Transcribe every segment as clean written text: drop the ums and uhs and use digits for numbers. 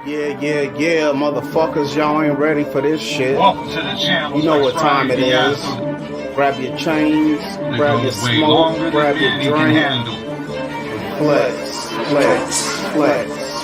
Yeah, motherfuckers, y'all ain't ready for this shit. Welcome to the channel. You know what time it is. Grab your chains, grab your smoke, grab your drink. Flex.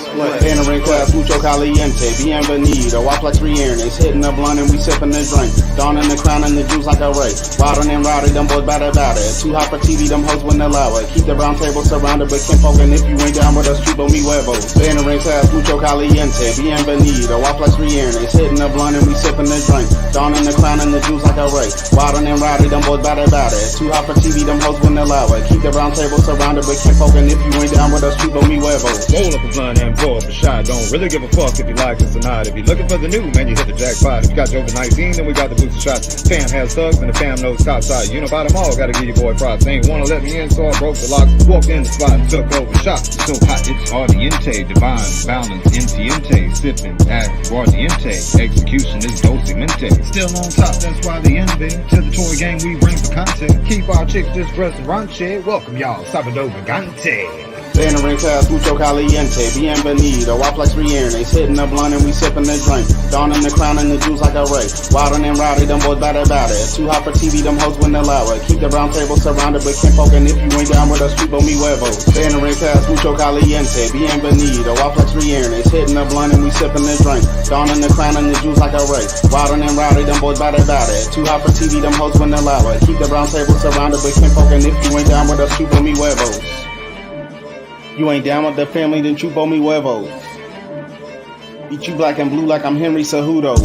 Entering class, mucho caliente, bienvenido. I flex re-earnings, hitting the blunt and we sipping the drink. Donning the crown and the juice like a ray. Riding and rowdy, them boys batter. Too hot for TV, them hoes wouldn't allow it. Keep the round table surrounded with kinfolk, and if you ain't down with us, chupo mi huevos. Entering class, mucho caliente, bienvenido. I flex re-earnings, hitting the blunt and we sipping the drink. Donning the crown and the juice like a ray. Riding and rowdy, them boys batter. Too hot for TV, them hoes wouldn't allow it. Keep the round table surrounded with kinfolk, and if you ain't down with us, chupo mi huevos. Roll up a blunt and pour up a shot. Don't really give a fuck if you like this or not. If you're looking for the new, man, you hit the jackpot. If you got your over 19, then we got the booster shots. Fam has thugs and the fam knows top side. You know about them all, gotta give your boy props. They ain't wanna let me in, so I broke the locks. Walked in the spot and took over shot. So hot, it's ardiente, divine, balance, intiente, sipping, act, guardiente. Execution is dosimente. Still on top, that's why they envy. To the toy gang, we bring the content. Keep our chicks just restaurante. Welcome y'all, Sabado Vagante. Entering class, mucho caliente, bienvenido. I flex re-earnings, hitting the blunt and we sipping the drink. Donning the crown and the juice like a ray. Riding and rowdy, them boys batter. Too hot for TV, them hoes wouldn't allow it. Keep the round table surrounded with kinfolk, and if you ain't down with us, chupo mi huevos. Entering class, mucho caliente, bienvenido. I flex re-earnings, hitting the blunt and we sipping the drink. Donning the crown and the juice like a ray. Riding and rowdy, them boys batter. Too hot for TV, them hoes wouldn't allow it. Keep the round table surrounded with kinfolk, and if you ain't down with us, chupo mi huevos. You ain't down with the family, then chupo mi huevos. Beat you black and blue like I'm Henry Cejudo.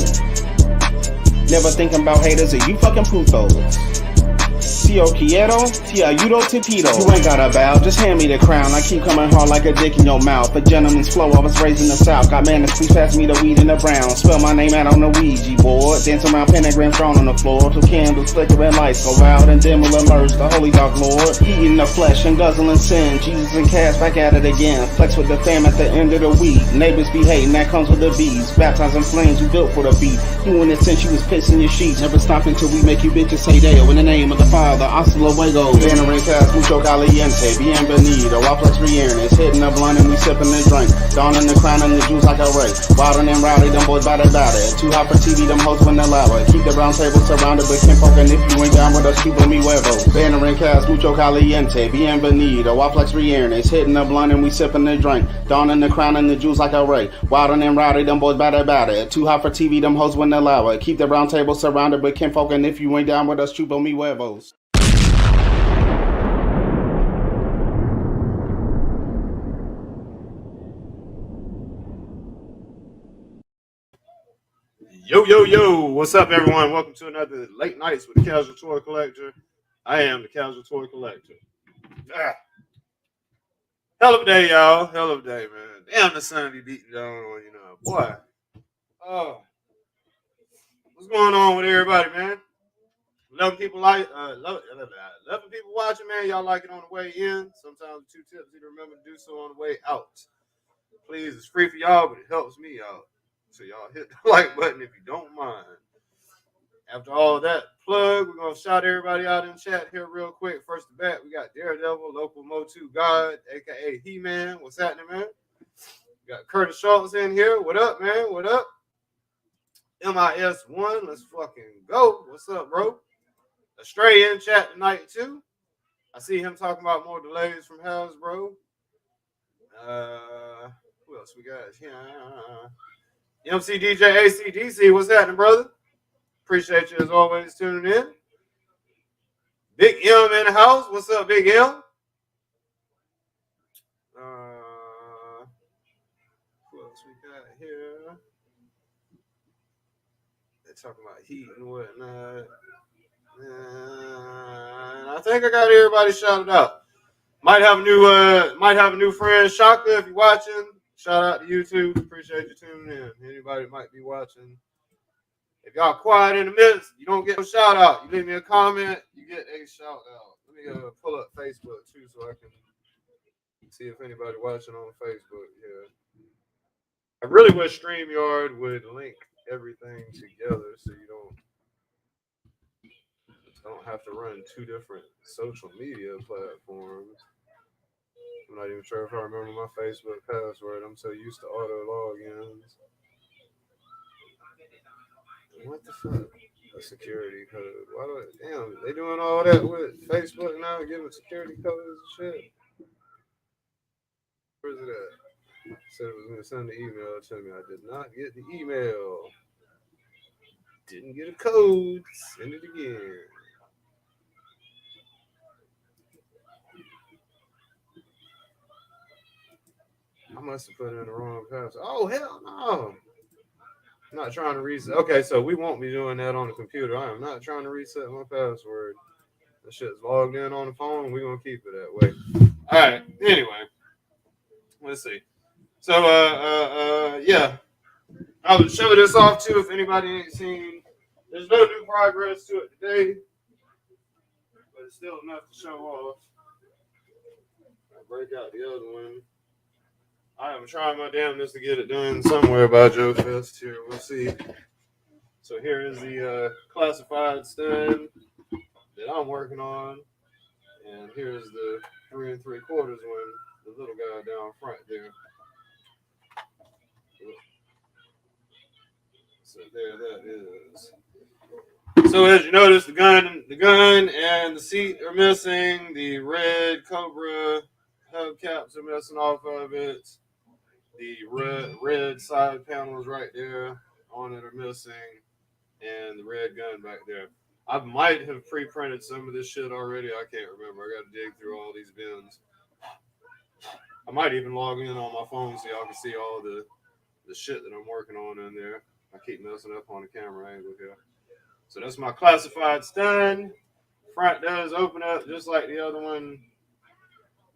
Never thinking about haters or you fucking putos. Si yo quiero, te ayudo te pido. You ain't gotta bow, just hand me the crown. I keep coming hard like a dick in your mouth. A gentleman's flow, I was raised in the south. Got man, please pass me the weed in the brown. Spell my name out on the Ouija board. Dance around pentagrams drawn on the floor. Till candles flicker and lights go out, and then will emerge the holy dog lord. Eating the flesh and guzzling sin. Jesus and Cass back at it again. Flex with the fam at the end of the week. Neighbors be hating, that comes with the bees. Baptizing flames, we built for the beat. Doing it since you was pissing your sheets. Never stop until we make you bitches say Deo. In the name of the Father, hasta luego. Entering class, mucho caliente, bienvenido. I flex re-earnings, hitting the blunt and we sipping the drink. Donning the crown and the juice like a ray. Riding and rowdy, them boys batter. Too hot for TV, them hoes wouldn't allow it. Keep the round table surrounded with kinfolk, and if you ain't down with us, chupo mi huevos. Entering class, mucho caliente, bienvenido. I flex re-earnings, hitting the blunt and we sipping the drink. Donning the crown and the juice like a ray. Riding and rowdy, them boys batter. Too hot for TV, them hoes wouldn't allow it. Keep the round table surrounded with kinfolk, and if you ain't down with us, chupo mi huevos. Yo, what's up, everyone? Welcome to another Late Nights with the Casual Toy Collector. I am the Casual Toy Collector. Hell of a day, y'all. Hell of a day, man. Damn, the sun be beating down on you know. Boy. Oh. What's going on with everybody, man? 11 people watching, man. Y'all like it on the way in. Sometimes 2 tips you to remember to do so on the way out. Please, it's free for y'all, but it helps me out. So y'all hit the like button if you don't mind. After all that plug, we're going to shout everybody out in chat here real quick. First to bat, we got Daredevil, Local Motu God, a.k.a. He-Man. What's happening, man? We got Curtis Schultz in here. What up, man? What up? MIS1, let's fucking go. What's up, bro? Astray in chat tonight, too. I see him talking about more delays from Hasbro. Who else we got? MC DJ ACDC, what's happening, brother? Appreciate you as always tuning in. Big M in the house. What's up, Big M? Who else we got here? They're talking about heat and whatnot. I think I got everybody shouted out. Might have a new friend, Shaka, if you're watching. Shout out to YouTube. Appreciate you tuning in. Anybody might be watching. If y'all quiet in the midst, you don't get a shout out. You leave me a comment, you get a shout out. Let me pull up Facebook too so I can see if anybody watching on Facebook. Yeah. I really wish StreamYard would link everything together so you don't have to run 2 different social media platforms. I'm not even sure if I remember my Facebook password. I'm so used to auto logins. What the fuck? A security code. Why do I, damn, they doing all that with Facebook now, giving security codes and shit. Where's it at? Said it was gonna send the email to me. I did not get the email. Didn't get a code. Send it again. I must have put in the wrong password. Oh hell no! I'm not trying to reset. Okay, so we won't be doing that on the computer. I am not trying to reset my password. That shit's logged in on the phone. We're gonna keep it that way. All right. Anyway, let's see. So yeah, I would show this off too if anybody ain't seen. There's no new progress to it today, but it's still enough to show off. I break out the other one. I am trying my damnedest to get it done somewhere by Joe Fest here. We'll see. So here is the classified stand that I'm working on, and here's the 3 3/4 one, the little guy down front there. So there that is. So as you notice, the gun and the seat are missing. The red Cobra hubcaps are missing off of it. The red side panels right there on it are missing, and the red gun back there. I might have pre-printed some of this shit already. I can't remember. I got to dig through all these bins. I might even log in on my phone so y'all can see all the shit that I'm working on in there. I keep messing up on the camera angle here. So that's my classified stand. Front does open up just like the other one,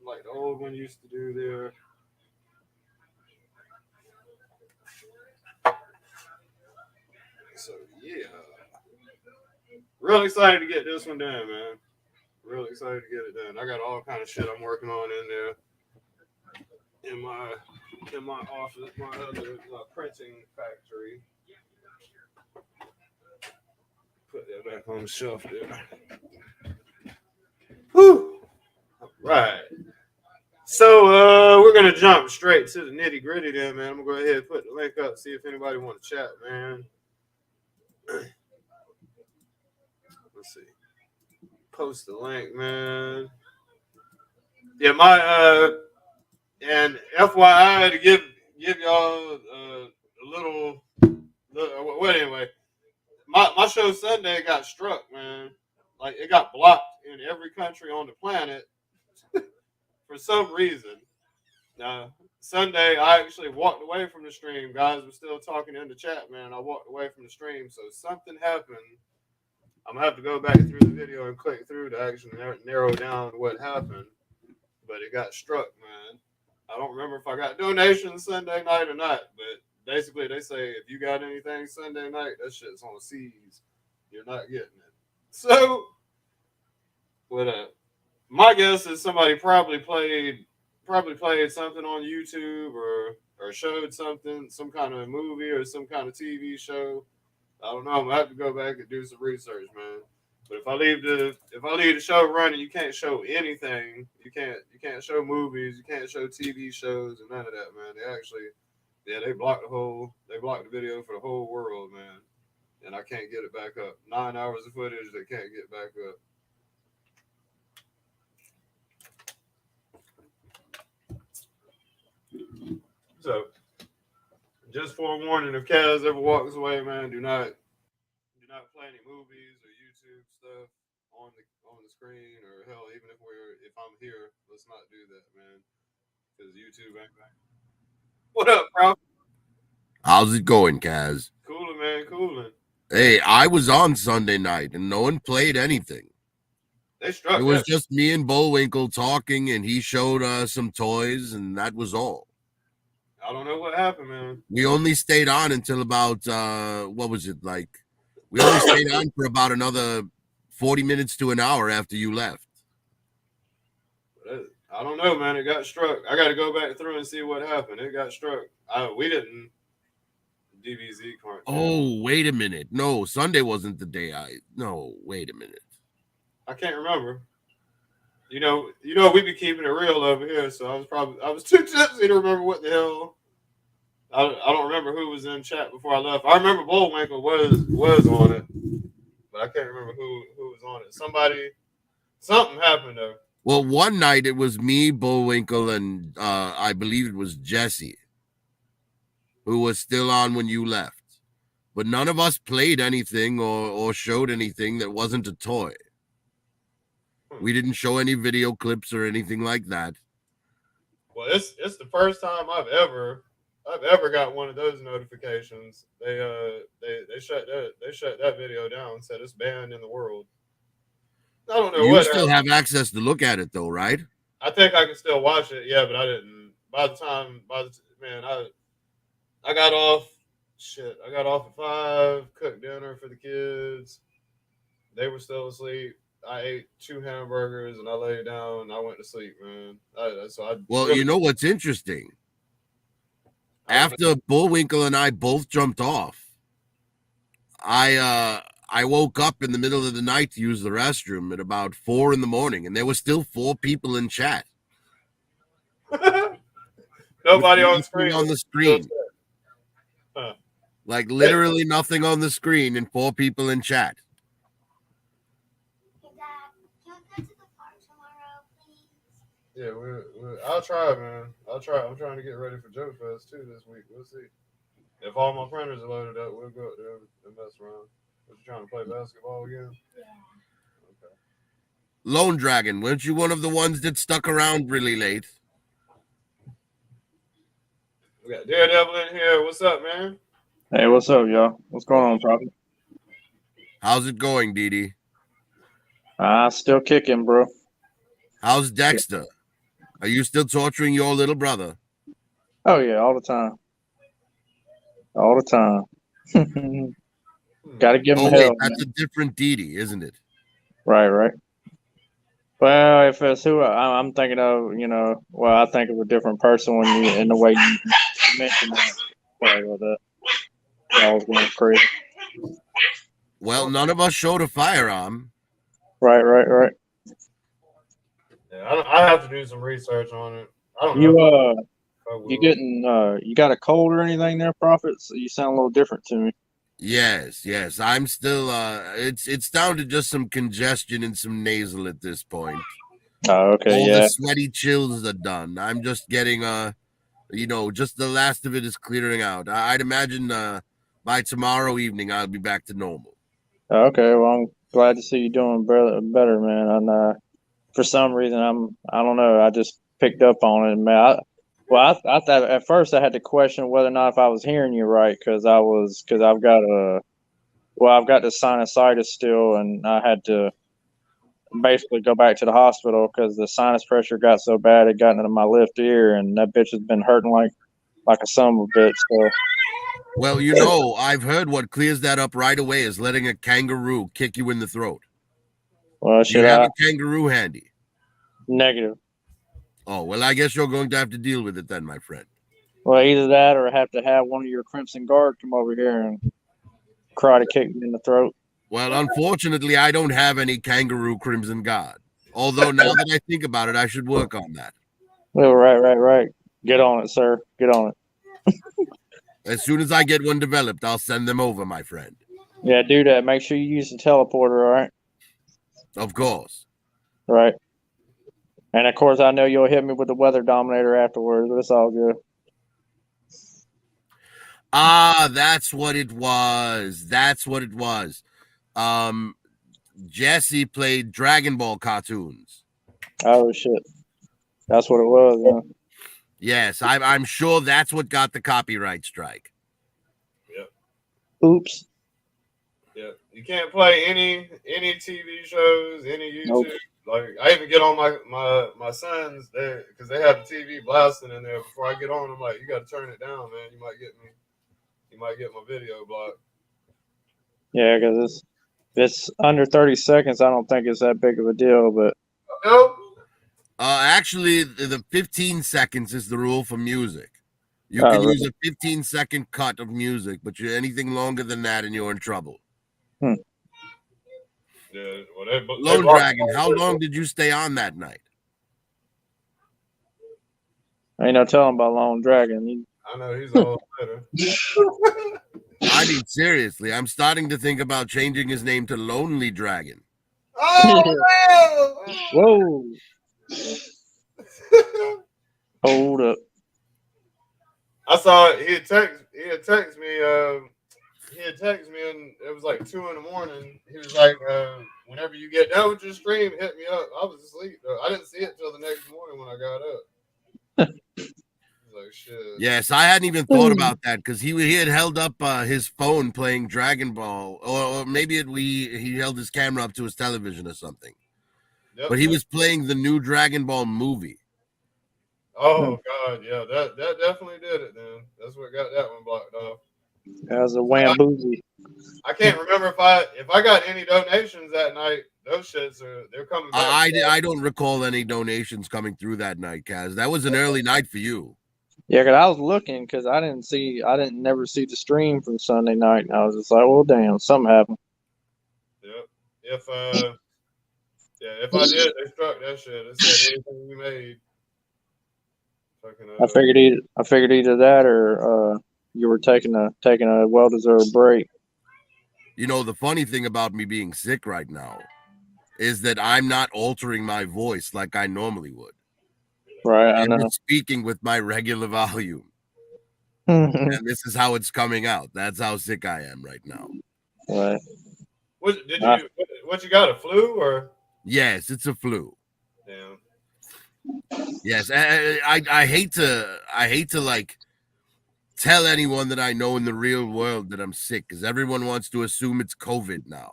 like the old one used to do there. So yeah, real excited to get this one done, man. Real excited to get it done. I got all kind of shit I'm working on in there in my office, my other printing factory. Put that back on the shelf there. Whew. All right. So we're gonna jump straight to the nitty gritty then, man. I'm gonna go ahead and put the link up, see if anybody want to chat, man. Let's see. Post the link, man. Yeah, my and FYI to give y'all a little. Well, anyway, my show Sunday got struck, man. Like it got blocked in every country on the planet for some reason. Sunday, I actually walked away from the stream. Guys were still talking in the chat, man. I walked away from the stream, so something happened. I'm gonna have to go back through the video and click through to actually narrow down what happened. But it got struck, man. I don't remember if I got donations Sunday night or not, but basically they say if you got anything Sunday night, that shit's on C's. You're not getting it. So, what up? My guess is somebody probably played something on YouTube or showed something, some kind of movie or some kind of TV show. I don't know. I'm gonna have to go back and do some research, man. But if I leave the show running, you can't show anything. You can't show movies. You can't show TV shows and none of that, man. They blocked the video for the whole world, man. And I can't get it back up. 9 hours of footage they can't get back up. So, just forewarning, if Kaz ever walks away, man, do not play any movies or YouTube stuff on the screen, or hell, even if I'm here, let's not do that, man, because YouTube ain't back. What up, bro? How's it going, Kaz? Cooling, man, cooling. Hey, I was on Sunday night and no one played anything. They struck. It was just me and Bullwinkle talking, and he showed us some toys, and that was all. I don't know what happened, man. We only stayed on until about what was it like? We only stayed on for about another 40 minutes to an hour after you left. I don't know, man. It got struck. I got to go back through and see what happened. It got struck. We didn't. DBZ can't. Oh, wait a minute. No, Sunday wasn't the day No, wait a minute. I can't remember. we be keeping it real over here. So I was too tipsy to remember what the hell. I don't remember who was in chat before I left. I remember Bullwinkle was on it, but I can't remember who was on it. Something happened though. Well, one night it was me, Bullwinkle, and I believe it was Jesse, who was still on when you left. But none of us played anything or showed anything that wasn't a toy. We didn't show any video clips or anything like that. Well, it's the first time I've ever got one of those notifications. They shut that video down. Said it's banned in the world. I don't know You what still happened. have access to look at it though, right? I think I can still watch it. Yeah, but I didn't. I got off. Shit, I got off at 5. Cooked dinner for the kids. They were still asleep. I ate 2 hamburgers and I laid down and I went to sleep, man. Well, you know what's interesting? After Bullwinkle and I both jumped off, I woke up in the middle of the night to use the restroom at about 4 in the morning, and there were still 4 people in chat. Nobody on screen. On the screen. Huh. Like literally nothing on the screen and 4 people in chat. Hey, Dad, can we go to the park tomorrow, please? Yeah, I'll try, man. I'll try. I'm trying to get ready for Joe Fest too this week. We'll see. If all my printers are loaded up, we'll go up there and mess around. What, you trying to play basketball again? Yeah. Okay. Lone Dragon, weren't you one of the ones that stuck around really late? We got Daredevil in here. What's up, man? Hey, what's up, y'all? What's going on, Prophet? How's it going, Dee? Still kicking, bro. How's Dexter? Are you still torturing your little brother? Oh, yeah, all the time. All the time. Gotta give him Oh, hell. wait, that's a different Dee, isn't it? Right. Well, if it's who I'm thinking of, I think of a different person when you, in the way you mentioned that. Sorry about that. I was going crazy. Well, none of us showed a firearm. Right. Yeah, I have to do some research on it. I don't You, know. you got a cold or anything there, Prophet? So you sound a little different to me. Yes. I'm still it's down to just some congestion and some nasal at this point. Oh, okay, All yeah. the sweaty chills are done. I'm just getting just the last of it is clearing out. I'd imagine by tomorrow evening I'll be back to normal. Okay, well, I'm glad to see you doing better, man. And for some reason, I don't know, I just picked up on it, man. I thought at first I had to question whether or not if I was hearing you right, because I've got the sinusitis still, and I had to basically go back to the hospital because the sinus pressure got so bad it got into my left ear, and that bitch has been hurting like a son of a bitch. So. Well, I've heard what clears that up right away is letting a kangaroo kick you in the throat. Well, Do you have a kangaroo handy? Negative. Oh, well, I guess you're going to have to deal with it then, my friend. Well, either that or have to have one of your Crimson Guard come over here and karate kick me in the throat. Well, unfortunately, I don't have any kangaroo Crimson Guard. Although now that I think about it, I should work on that. Well, right. Get on it, sir. Get on it. As soon as I get one developed, I'll send them over, my friend. Yeah, do that. Make sure you use the teleporter, all right? Of course. Right. And, of course, I know you'll hit me with the Weather Dominator afterwards, but it's all good. That's what it was. Jesse played Dragon Ball cartoons. Oh, shit. That's what it was, huh? Yes, I'm sure that's what got the copyright strike. Yep. Oops. Yeah, you can't play any TV shows, any YouTube. Nope. Like I even get on my sons there because they have the TV blasting in there. Before I get on, I'm like, you got to turn it down, man. You might get my video blocked. Yeah, because it's under 30 seconds. I don't think it's that big of a deal, but. Nope. Actually, the 15 seconds is the rule for music. You can use a 15-second cut of music, but anything longer than that and you're in trouble. Yeah, Yeah, well, they Lone blocked Dragon, all how of it. long did you stay on that night? Ain't no telling about Lone Dragon. I know he's all better. I mean, seriously, I'm starting to think about changing his name to Lonely Dragon. Oh Whoa, no! hold up. I saw it. He had text me. He had texted me, and it was like 2 in the morning. He was like, "Whenever you get done with your stream, hit me up." I was asleep though. I didn't see it till the next morning when I got up. I was like, "Shit." Yes, I hadn't even thought about that because he had held up his phone playing Dragon Ball, or maybe he held his camera up to his television or something. Yep, But he was playing the new Dragon Ball movie. Oh God, yeah, that definitely did it. Then that's what got that one blocked off. As a wamboozy. I can't remember if I got any donations that night. Those shits they're coming back. I don't recall any donations coming through that night, Kaz. That was an early night for you. Yeah, because I was looking because I didn't never see the stream from Sunday night. And I was just like, well, damn, something happened. Yep. If I did, they struck that shit. It said anything we made. Fucking, I figured either that or you were taking a well deserved break. You know, the funny thing about me being sick right now is that I'm not altering my voice like I normally would. Right, I I'm know. just speaking with my regular volume. And this is how it's coming out. That's how sick I am right now. Right. What you got, a flu or? Yes, it's a flu. Damn. Yes, I hate to like tell anyone that I know in the real world that I'm sick because everyone wants to assume it's COVID now.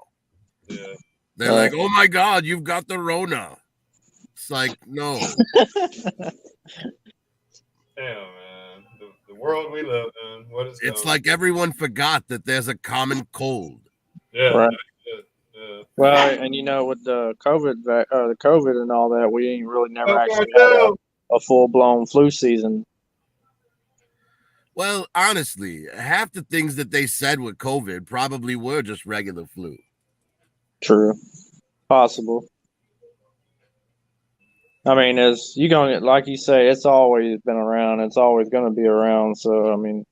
Yeah. They're like, "Oh my God, you've got the Rona." It's like, no. Damn, man. The world we live in. What is It's going like everyone forgot that there's a common cold. Yeah. Right. Yeah. Well, and you know, with the COVID and all that, we ain't really never actually had a full blown flu season. Well, honestly, half the things that they said with COVID probably were just regular flu. True. Possible. I mean, as you gonna like you say, it's always been around. It's always gonna be around. So I mean,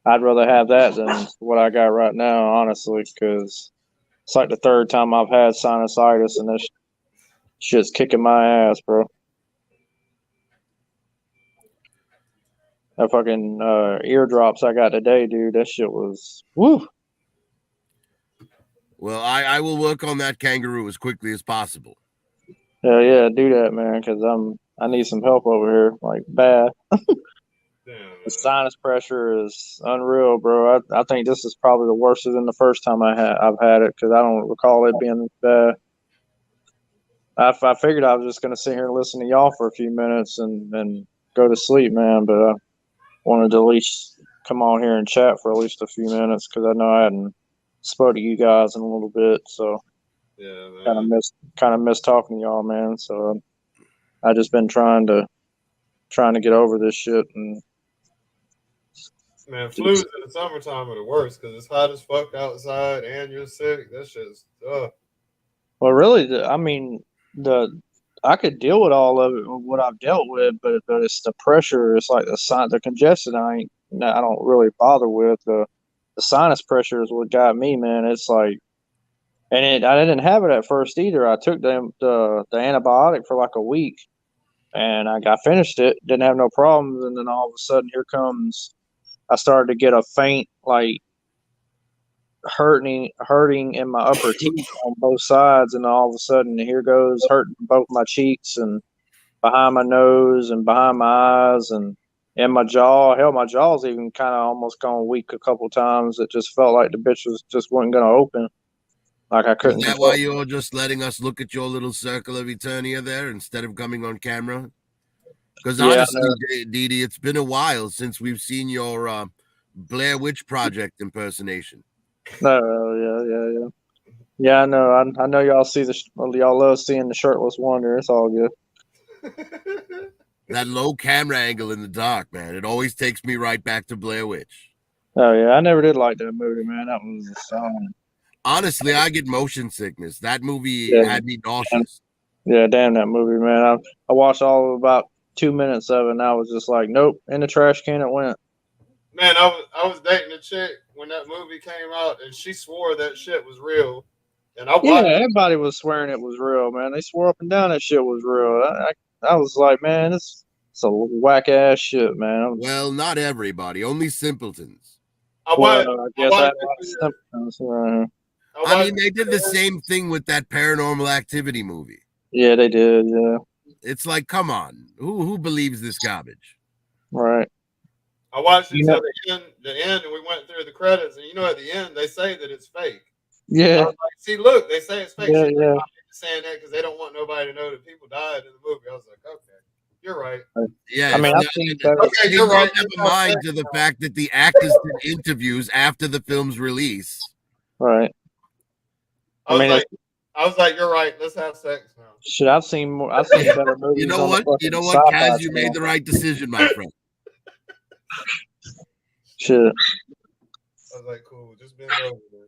I'd rather have that than what I got right now, honestly, because it's like the third time I've had sinusitis, and this shit's kicking my ass, bro. That fucking eardrops I got today, dude. That shit was woo. Well, I will work on that kangaroo as quickly as possible. Yeah, do that, man, because I need some help over here, like bad. The sinus pressure is unreal, bro. I think this is probably the worst than the first time I've had it because I don't recall it being this bad. I figured I was just gonna sit here and listen to y'all for a few minutes and go to sleep, man. But I wanted to at least come on here and chat for at least a few minutes because I know I hadn't spoke to you guys in a little bit, so Yeah, kind of miss talking to y'all, man. So I just been trying to get over this shit and. Man, flus in the summertime are the worst because it's hot as fuck outside and you're sick. That shit's tough. Well, really, I mean, I could deal with all of it, what I've dealt with, but it's the pressure. It's like the congestion. I don't really bother with the sinus pressure is what got me, man. It's like, and I didn't have it at first either. I took the antibiotic for like a week, and I finished it, didn't have no problems, and then all of a sudden, I started to get a faint like hurting in my upper teeth on both sides, and all of a sudden here goes hurting both my cheeks and behind my nose and behind my eyes and in my jaw. Hell, my jaw's even kind of almost gone weak a couple times. It just felt like the bitch was just wasn't gonna open. Like I couldn't. Is that why you're just letting us look at your little circle of Eternia there instead of coming on camera? Because honestly, Dee, it's been a while since we've seen your Blair Witch Project impersonation. No, yeah. I know. I know y'all y'all love seeing the shirtless wonder. It's all good. That low camera angle in the dark, man. It always takes me right back to Blair Witch. Oh yeah, I never did like that movie, man. That was Honestly, I get motion sickness. That movie Yeah. had me nauseous. Yeah, damn that movie, man. I watched all of about 2 minutes of it, and I was just like, nope, in the trash can it went. Man, I was dating a chick when that movie came out, and she swore that shit was real. And I Yeah, watched. everybody was swearing it was real, man. They swore up and down that shit was real. I was like, man, it's a whack ass shit, man. Well, not everybody, only simpletons. I Well, watched. I I guess I watched had it a lot of to symptoms. Right. the- I I watched mean, they did the same thing with that Paranormal Activity movie. Yeah, they did. Yeah, It's like, come on, who believes this garbage? right. I watched it You till know, the end, and we went through the credits. And at the end, they say that it's fake. I yeah, was like, see, look, they say it's fake. yeah, She's like, yeah. I'm saying that because they don't want nobody to know that people died in the movie. I was like, okay, you're right. Yeah, I mean, I've it's seen not, better. Okay, they you're right. don't have a mind to the fact that the actors did interviews after the film's release. Right. I was mean, like, you're right. Let's have sex now. shit, I've seen more. I've seen better movies. You know on what? the You know fucking what, sci-fi Kaz? You made channel. the right decision, my friend. Shit. I was like, cool, just bend over there.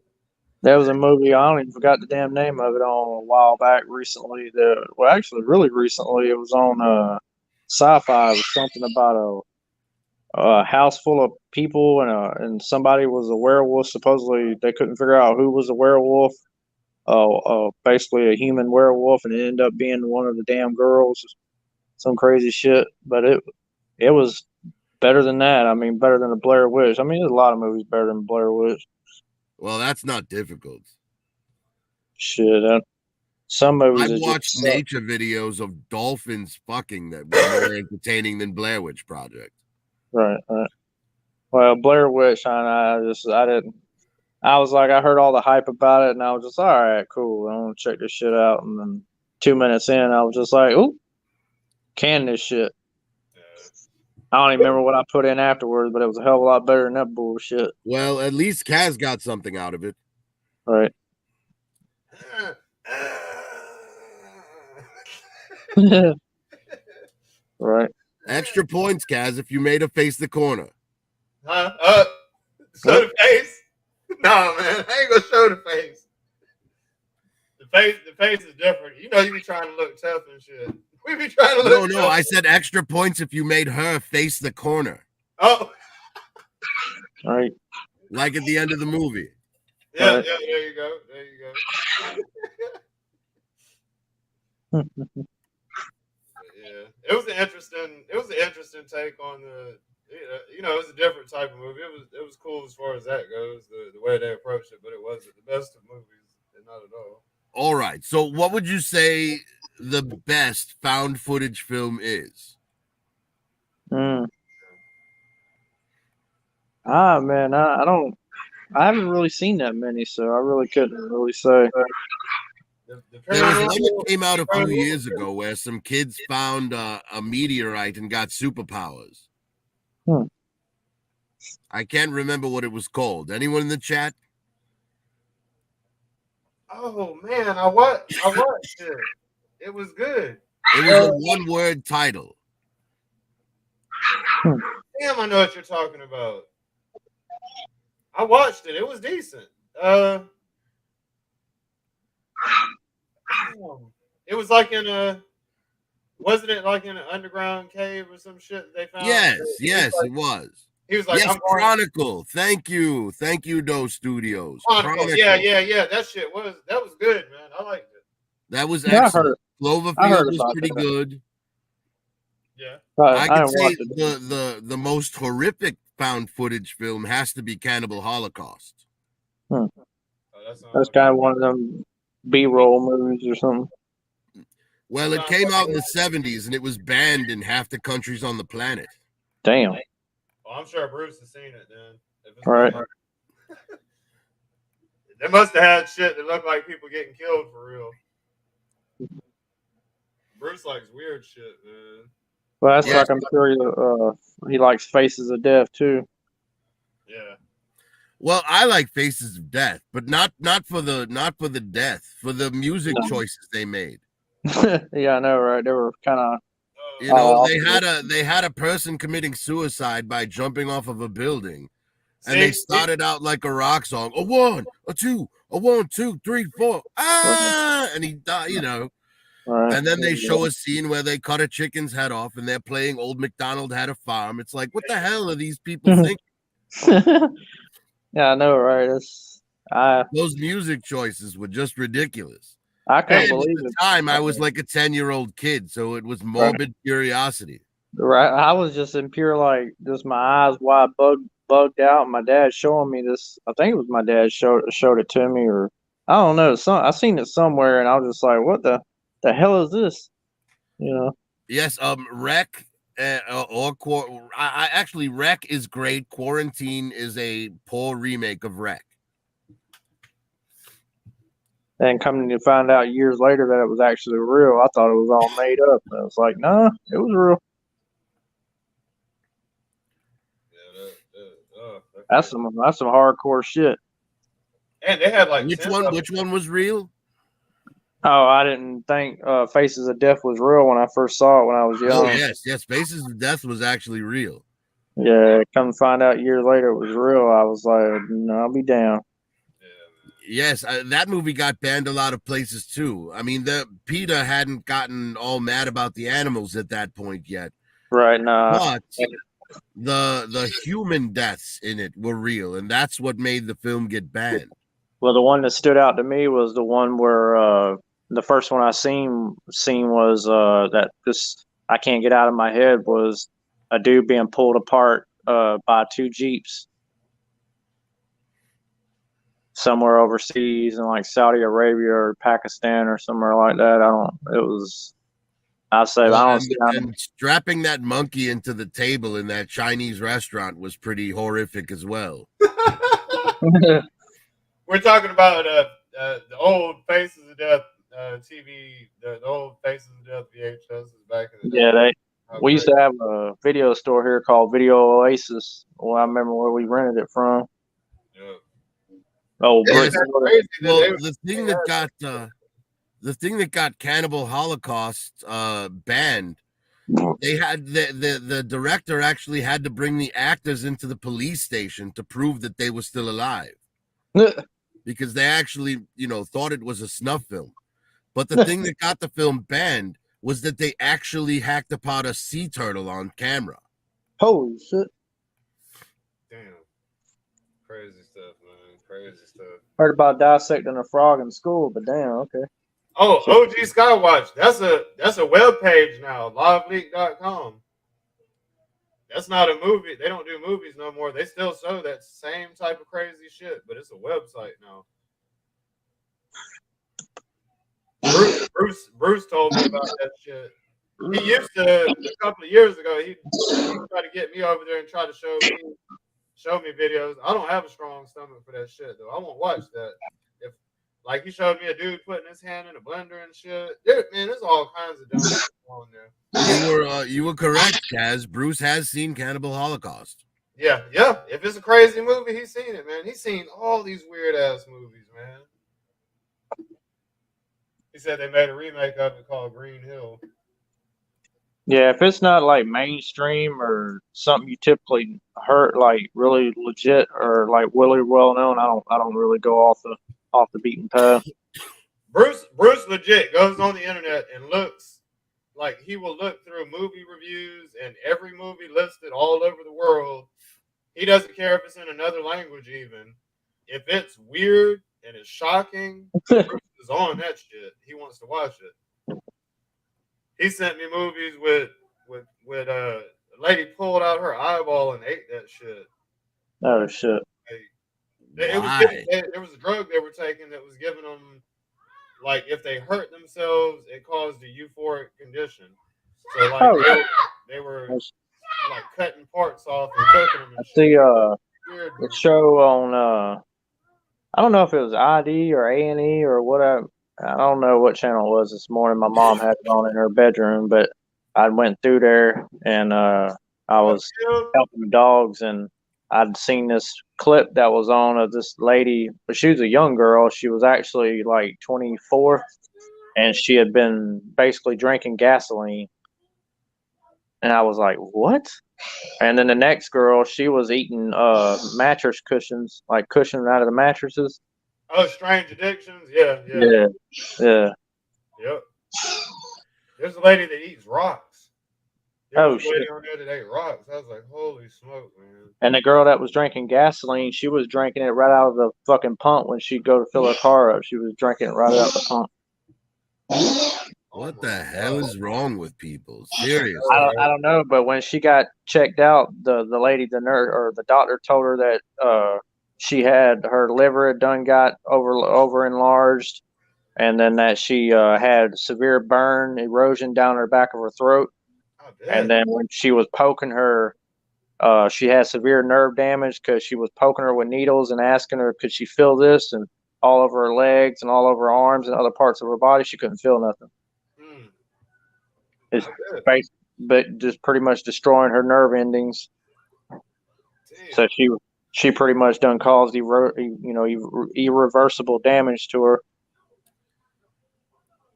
There was a movie, I don't even forgot the damn name of it, on a while back recently. Well, actually, really recently, it was on Sci-Fi. It was something about a house full of people, and somebody was a werewolf. Supposedly, they couldn't figure out who was a werewolf. Basically a human werewolf, and it ended up being one of the damn girls. Some crazy shit, but it was better than that. I mean, better than the Blair Witch. I mean, there's a lot of movies better than Blair Witch. Well, that's not difficult. Shit, some movies I've are watched just nature videos of dolphins fucking that were more entertaining than Blair Witch Project. right. Well, Blair Witch, I didn't. I was like, I heard all the hype about it, and I was just, all right, cool. I'm gonna check this shit out. And then 2 minutes in, I was just like, ooh, can this shit. I don't even remember what I put in afterwards, but it was a hell of a lot better than that bullshit. Well, at least Kaz got something out of it. Right. Right. Extra points, Kaz, if you made her face the corner. Huh? Show the face? Nah, man, I ain't gonna show the face. The face is different. You be trying to look tough and shit. We be trying to look. No, I said extra points if you made her face the corner. Oh, Right. Like at the end of the movie. yeah, Right. yeah. There you go. Yeah, it was an interesting take on the. It was a different type of movie. It was cool as far as that goes, the way they approached it, but it wasn't the best of movies, not at all. All right. So what would you say the best found footage film is? Man, I haven't really seen that many, so I really couldn't really say. The There was one that paranormal- came out a few paranormal- years ago where some kids found a meteorite and got superpowers. I can't remember what it was called. Anyone in the chat? Oh man, I watched it. It was good. It was a one-word title. Damn, I know what you're talking about. I watched it. It was decent. It was like wasn't it like in an underground cave or some shit they found? Yes, It it was. He was like, Yes, I'm going Chronicle. Thank you, Dose Studios. Chronicle. Yeah. That shit was good, man. I liked it. That was Yeah, I excellent. I Cloverfield heard was about pretty that. good. Yeah. I can didn't say watch it. the most horrific found footage film has to be Cannibal Holocaust. Oh, that sounds That's kind of one of them B-roll movies or something. Well, it came out in the 70s and it was banned in half the countries on the planet. Damn. Well, I'm sure Bruce has seen it then. If it's Right. bad. They must have had shit that looked like people getting killed for real. Bruce likes weird shit, man. Well, that's Yeah. like I'm sure he likes Faces of Death too. Yeah. Well, I like Faces of Death, but not for the death, for the music No. choices they made. Yeah, I know, right? They were kind of You know, Oh, they had a person committing suicide by jumping off of a building, And they started out like a rock song. A 1, a 2, a 1, 2, 3, 4. Ah, and he died, you know. Right. And then they show a scene where they cut a chicken's head off and they're playing Old MacDonald Had a Farm. It's like, what the hell are these people thinking? Yeah, I know, right? Those music choices were just ridiculous. I couldn't And believe at the it. time, I was like a 10-year-old kid, so it was morbid curiosity. Right, I was just in pure like just my eyes wide bugged out. My dad showing me this. I think it was my dad showed it to me, or I don't know. I seen it somewhere, and I was just like, "What the hell is this?" You know. Yes, Wreck actually Wreck is great. Quarantine is a poor remake of Wreck. And coming to find out years later that it was actually real, I thought it was all made up. I was like, "Nah, it was real." That's some hardcore shit. And they had like which one was real? Oh, I didn't think Faces of Death was real when I first saw it when I was young. Oh yes, Faces of Death was actually real. Yeah, come to find out years later it was real. I was like, no, I'll be down. Yes, that movie got banned a lot of places too. I mean, PETA hadn't gotten all mad about the animals at that point yet. Right, nah. But the human deaths in it were real, and that's what made the film get banned. Well, the one that stood out to me was the one where the first one I seen was that this I can't get out of my head was a dude being pulled apart by 2 Jeeps somewhere overseas in like Saudi Arabia or Pakistan or somewhere like that. And strapping that monkey into the table in that Chinese restaurant was pretty horrific as well. We're talking about the old Faces of Death TV, the old Faces of Death VHS back in the day. Yeah, we used to have a video store here called Video Oasis. Well, I remember where we rented it from. Yeah. Oh, yes, well, the thing that got Cannibal Holocaust banned, they had the director actually had to bring the actors into the police station to prove that they were still alive. Because they actually, thought it was a snuff film. But the thing that got the film banned was that they actually hacked apart a sea turtle on camera. Holy shit. Damn. Crazy stuff, man. Crazy stuff. Heard about dissecting a frog in school, but damn, okay. Oh, OG Skywatch. That's a web page now, liveleak.com. That's not a movie. They don't do movies no more. They still show that same type of crazy shit, but it's a website now. Bruce told me about that shit. He used to a couple of years ago. He tried to get me over there and try to show me videos. I don't have a strong stomach for that shit though. I won't watch that. If like he showed me a dude putting his hand in a blender and shit. Dude, man, there's all kinds of dumb shit on there. You were correct, Kaz. Bruce has seen Cannibal Holocaust. Yeah. If it's a crazy movie, he's seen it, man. He's seen all these weird ass movies, man. He said they made a remake of it called Green Hill. Yeah, if it's not like mainstream or something you typically heard like really legit or like really well known, I don't really go off the beaten path. Bruce legit goes on the internet and looks like he will look through movie reviews and every movie listed all over the world. He doesn't care if it's in another language even. If it's weird and it's shocking, Bruce is on that shit. He wants to watch it. He sent me movies with a lady pulled out her eyeball and ate that shit. Oh shit! There was a drug they were taking that was giving them, like, if they hurt themselves, it caused a euphoric condition. So like they were like cutting parts off and cooking them. And I see the show on I don't know if it was ID or A&E or whatever. I don't know what channel it was this morning. My mom had it on in her bedroom, but I went through there and I was helping the dogs, and I'd seen this clip that was on of this lady, but she was a young girl. She was actually like 24, and she had been basically drinking gasoline. And I was like, what? And then the next girl, she was eating mattress cushions, like cushions out of the mattresses. Oh, Strange Addictions. Yeah. Yeah. Yep. There's a lady that eats rocks. There Oh was a shit. lady on there that ate rocks. I was like, holy smoke, man. And the girl that was drinking gasoline, she was drinking it right out of the fucking pump when she'd go to fill her car up. She was drinking it right out of the pump. What the hell is wrong with people? Seriously. I don't know, but when she got checked out, the lady, the nurse or the doctor told her that she had her liver had done got over enlarged, and then that she had severe burn erosion down her back of her throat, and then when she was poking her, she had severe nerve damage because she was poking her with needles and asking her could she feel this, and all over her legs and all over her arms and other parts of her body she couldn't feel nothing. It's but just pretty much destroying her nerve endings. So she pretty much done caused irreversible damage to her.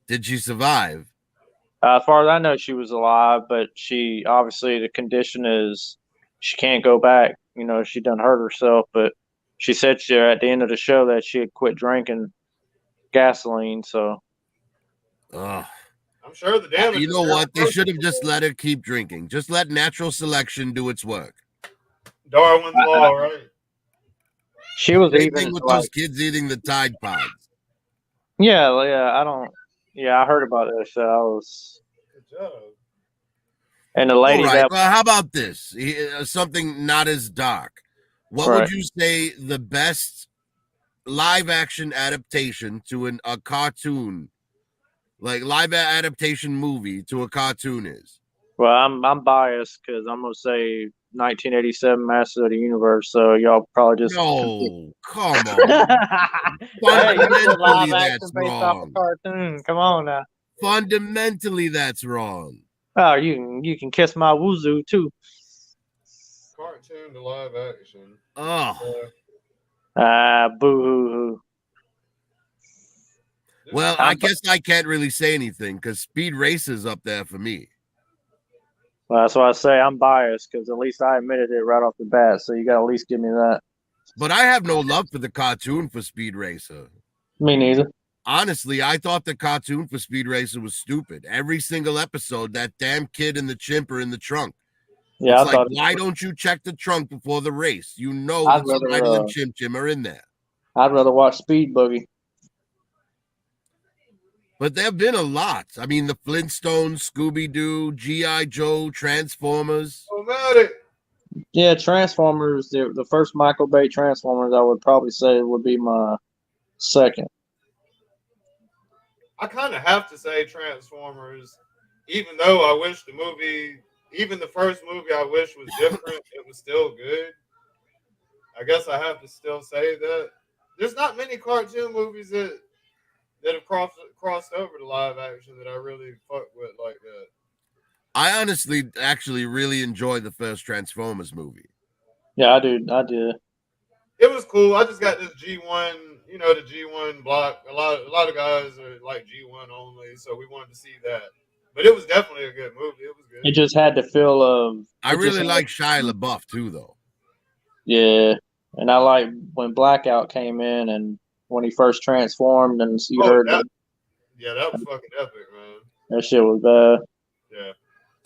Did she survive? As far as I know, she was alive, but she obviously the condition is she can't go back. You know, she done hurt herself, but she said at the end of the show that she had quit drinking gasoline. So, Ugh. I'm sure the damage. You know what? They should have just let her keep drinking. Just let natural selection do its work. Darwin's law, right? She was Same even thing with like, those kids eating the Tide Pods. Yeah, I heard about this. I was. Good job. And the lady All right. that. Well, how about this? Something not as dark. What would you say the best live action adaptation to a cartoon, like live adaptation movie to a cartoon is? Well, I'm biased because I'm gonna say 1987 Masters of the Universe. So y'all probably just no, come on. Fundamentally, that's wrong. Cartoon. Come on now. Fundamentally, that's wrong. Oh, you can kiss my woozy too. Cartoon to live action. Oh. Boo hoo hoo. Well, I guess I can't really say anything because Speed Racer's up there for me. Well, that's why I say I'm biased because at least I admitted it right off the bat. So you got to at least give me that. But I have no love for the cartoon for Speed Racer. Me neither. Honestly, I thought the cartoon for Speed Racer was stupid. Every single episode, that damn kid and the chimp are in the trunk. Yeah, it's like, why don't you check the trunk before the race? You know that Spider and Chim Chim are in there. I'd rather watch Speed Buggy. But there have been a lot. I mean, the Flintstones, Scooby-Doo, G.I. Joe, Transformers. Yeah, Transformers, the first Michael Bay Transformers, I would probably say would be my second. I kind of have to say Transformers, even though I wish even the first movie I wish was different, it was still good. I guess I have to still say that. There's not many cartoon movies that have crossed over to live action that I really fuck with like that. I honestly actually really enjoy the first Transformers movie. Yeah, I did. It was cool. I just got this G1, the G1 block. A lot of guys are like G1 only, so we wanted to see that. But it was definitely a good movie. It was good. It just had the feel of. I really like Shia LaBeouf too, though. Yeah, and I like when Blackout came in and when he first transformed, and you heard that. Yeah, that was fucking epic, man. That shit was bad. Yeah.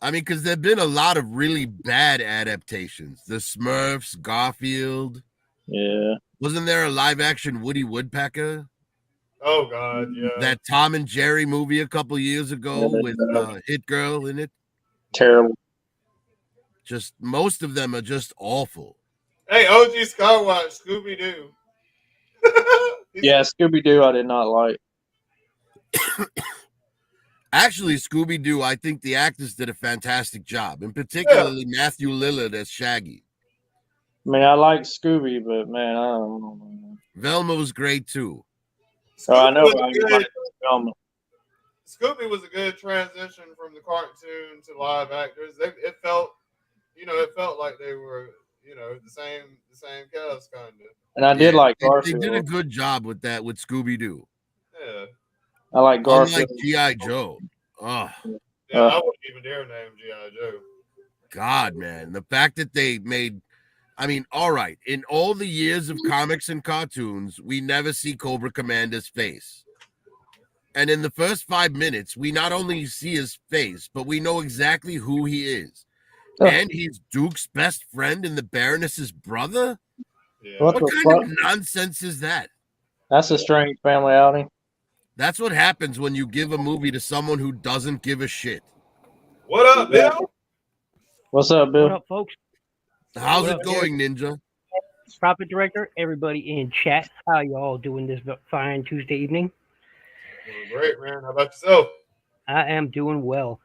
I mean, because there've been a lot of really bad adaptations. The Smurfs, Garfield. Yeah. Wasn't there a live-action Woody Woodpecker? Oh, God, yeah. That Tom and Jerry movie a couple years ago with Hit Girl in it. Terrible. Just most of them are just awful. Hey, OG Skywatch, Scooby-Doo. Yeah, Scooby-Doo I did not like. Actually, Scooby-Doo, I think the actors did a fantastic job, and particularly Matthew Lillard as Shaggy. I mean, I like Scooby, but man, I don't know. Velma was great too. I know Velma. Scooby was a good transition from the cartoon to live actors. It felt like they were, the same cast kind of. And I did like Garfield. They did a good job with that with Scooby-Doo. Yeah. I like Garfield. Unlike G.I. Joe. Oh. Yeah, I wouldn't even dare name G.I. Joe. God, man. The fact that they made, I mean, all right, in all the years of comics and cartoons, we never see Cobra Commander's face. And in the first 5 minutes, we not only see his face, but we know exactly who he is. Oh. And he's Duke's best friend and the Baroness's brother? Yeah. What What the kind fuck? of nonsense is that? That's a strange family outing. That's what happens when you give a movie to someone who doesn't give a shit. What up, Bill? What's up, Bill? What up, folks? How's What it up, going, Ninja? Profit Director, everybody in chat. How you all doing this fine Tuesday evening? Doing great, man. How about yourself? I am doing well.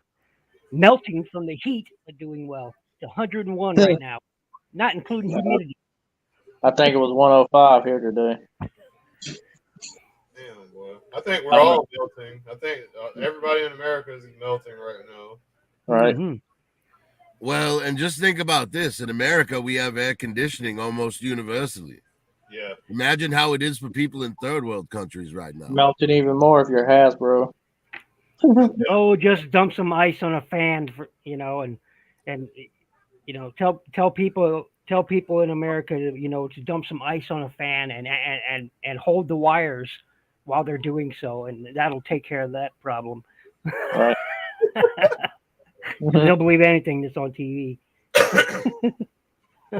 Melting from the heat, but doing well. It's 101 right now, not including humidity. I think it was 105 here today. Damn, boy. I think we're all melting. I think everybody in America is melting right now. Right. Mhm. Well, and just think about this. In America, we have air conditioning almost universally. Yeah. Imagine how it is for people in third world countries right now. Melted even more if you're Hasbro. Oh, just dump some ice on a fan, for, and tell people in America, to dump some ice on a fan and hold the wires while they're doing so, and that'll take care of that problem. Right. They'll believe anything that's on TV.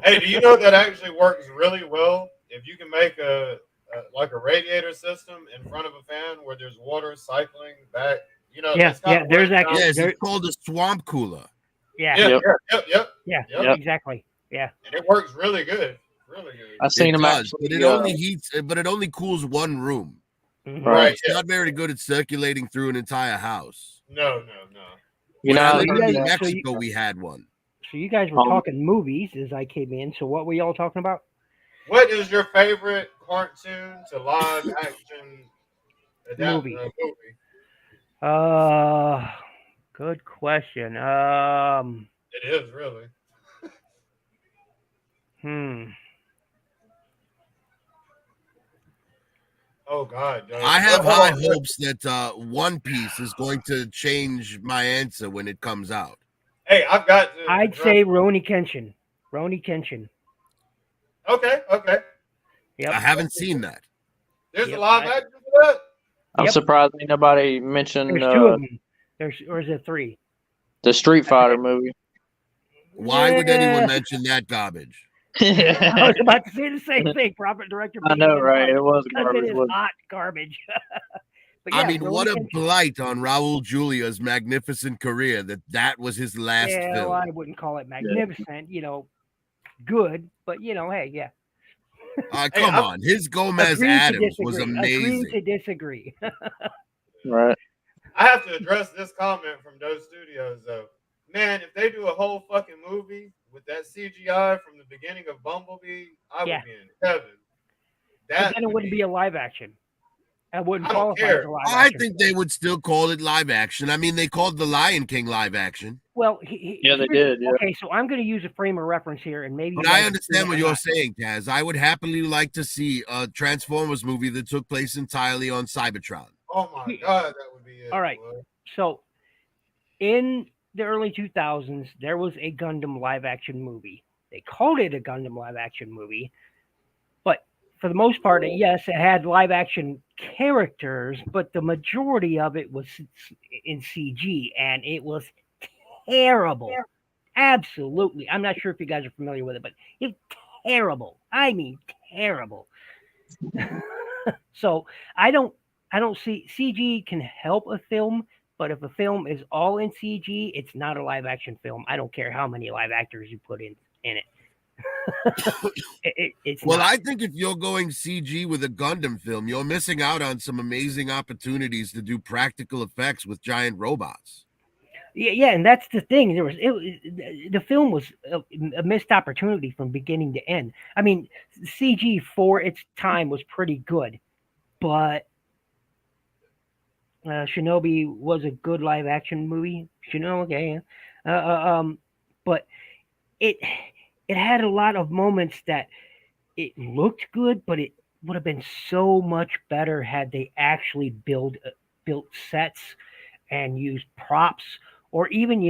Hey, do you know that actually works really well? If you can make a radiator system in front of a fan where there's water cycling back, Yeah, it's kinda there's like- actually- Yes, there- it's called a swamp cooler. Yeah, Yep. Yep. yeah, exactly. Yeah. And it works really good. Really good. I've seen It them does, actually. but it only heats, but it only cools one room. Mhm. Right. It's not very good at circulating through an entire house. No. You When know, I how lived they- in you guys- Mexico, we had one. So you guys were talking movies as I came in. So what were y'all talking about? What is your favorite cartoon to live action Movie. movie? Good question. It is really. Oh God! I have high hopes that One Piece is going to change my answer when it comes out. Hey, I've got to. I'd say Rurouni Kenshin. Rurouni Kenshin. Okay. Yep. I haven't seen that. There's Yep, a live action for that. I'm Yep. surprised ain't nobody mentioned There's two of them. Or is it three? the Street Fighter movie. Why would Yeah. anyone mention that garbage? I was about to say the same thing, Profit Director. I know, right? It was Because it garbage. is wasn't it? hot garbage. But I yeah, mean, what a Rurouni Kenshin. blight on Raul Julia's magnificent career that was his last Yeah, film. well, I wouldn't call it magnificent. Good, but hey, yeah. Come on. His Gomez Agree to Adams was disagree. amazing. Agree to disagree. Right. I have to address this comment from those studios though. Man, if they do a whole fucking movie with that CGI from the beginning of Bumblebee, I Yeah. would be in heaven. But then it wouldn't be a live action. I wouldn't I don't qualify care. as a live I action. think they would still call it live action. I mean, they called The Lion King live action. Well, Yeah, they did. Yeah. Okay, so I'm going to use a frame of reference here, and maybe. But you I guys understand agree what or you're not. saying, Taz. I would happily like to see a Transformers movie that took place entirely on Cybertron. Oh my God, that would be it. All right. boy. So, in the early 2000s, there was a Gundam live action movie. They called it a Gundam live action movie, but for the most part, yes, it had live action characters, but the majority of it was in CG, and it was terrible. Absolutely. I'm not sure if you guys are familiar with it, but it's terrible. I mean, terrible. So I don't see CG can help a film, but if a film is all in CG, it's not a live action film. I don't care how many live actors you put in it. It's Well, not. I think if you're going CG with a Gundam film, you're missing out on some amazing opportunities to do practical effects with giant robots. Yeah, and that's the thing. The film was a missed opportunity from beginning to end. I mean, CG for its time was pretty good, but Shinobi was a good live action movie. Shinobi, but it had a lot of moments that it looked good, but it would have been so much better had they actually built sets and used props, or even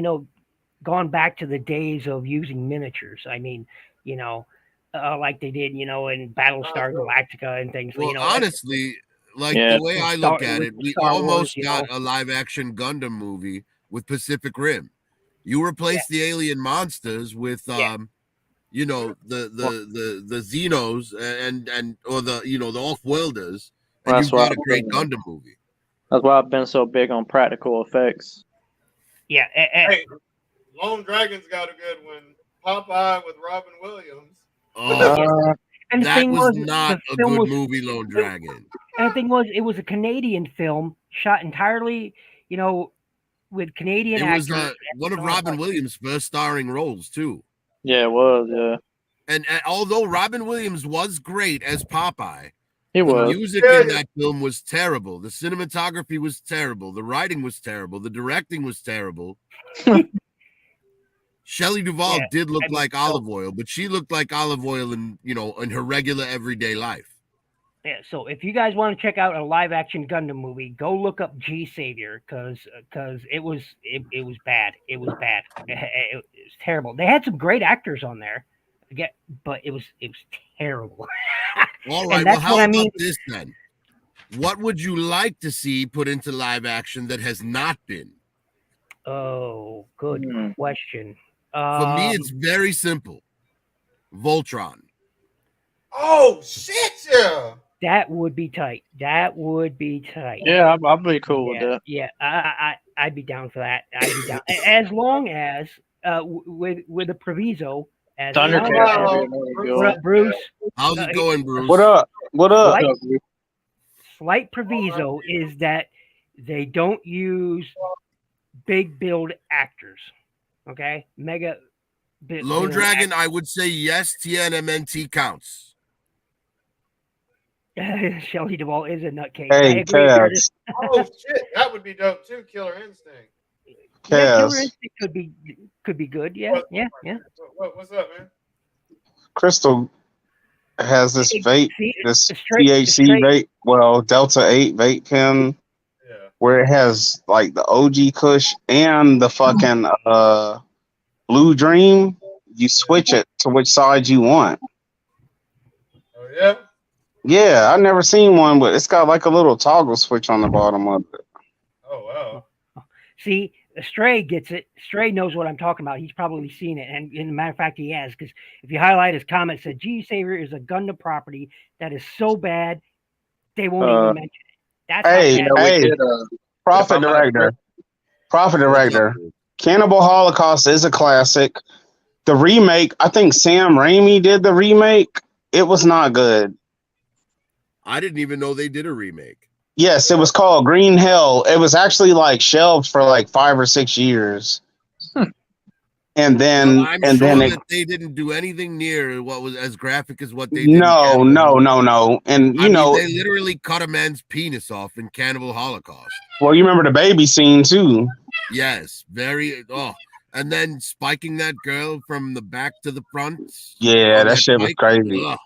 gone back to the days of using miniatures. I mean, you know, like they did, in Battlestar Galactica and things. Well, honestly, like Yeah. the way I Star look at with it, we Star Wars, almost got a live action Gundam movie with Pacific Rim. You replace the alien monsters with the Xenos and or the off-worlders, and That's you've why got a great Gundam movie. that's why I've been so big on practical effects. Yeah. Hey, Lone Dragon's got a good one. Popeye with Robin Williams. Oh, And the that thing was was, not the a film good was, movie, Lone Dragon. and the thing was, it was a Canadian film shot entirely, with Canadian It was actors. one of Robin Williams' first starring roles too. Yeah, it was. Yeah, And although Robin Williams was great as Popeye, he the was. music in that film was terrible. The cinematography was terrible. The writing was terrible. The directing was terrible. Shelley Duvall did look like olive oil, but she looked like olive oil in her regular everyday life. Yeah, so if you guys want to check out a live action Gundam movie, go look up G Savior because it was bad. It was bad. It was terrible. They had some great actors on there, but it was terrible. All right, well, how about this then? What would you like to see put into live action that has not been? Oh, good question. For me, it's very simple. Voltron. Oh shit! Yeah. That would be tight. That would be tight. Yeah, I'd be cool with that. Yeah, I'd be down for that. I'd be down as long as with a proviso. As Thundercat. What up, Bruce? How's it going, Bruce? What up? What up? Slight proviso is that they don't use big build actors. Okay, mega. Lone Dragon, I would say yes. TNMNT counts. Shelley Duvall is a nutcase. Hey, Kaz. Oh shit, that would be dope too. Killer Instinct. Yeah, Killer Kaz. Instinct could be good. Yeah. What's up, man? Crystal has this vape, this straight- THC vape, well, Delta 8 vape pen, where it has like the OG Kush and the fucking Blue Dream. You switch it to which side you want. Oh yeah. Yeah, I've never seen one, but it's got like a little toggle switch on the bottom of it. Oh wow. See, Stray gets it. Stray knows what I'm talking about. He's probably seen it, and in matter of fact, he has. Because if you highlight his comment, it said G Savior is a Gundam property that is so bad they won't even mention it. That's Hey, Prophet Director. Cannibal Holocaust is a classic. The remake, I think Sam Raimi did the remake. It was not good. I didn't even know they did a remake. Yes, it was called Green Hell. It was actually like shelved for like 5 or 6 years. And then that they didn't do anything near what was as graphic as what they did. No. And I mean, they literally cut a man's penis off in Cannibal Holocaust. Well, you remember the baby scene too. Yes, and then spiking that girl from the back to the front. Yeah, that shit was crazy. Ugh.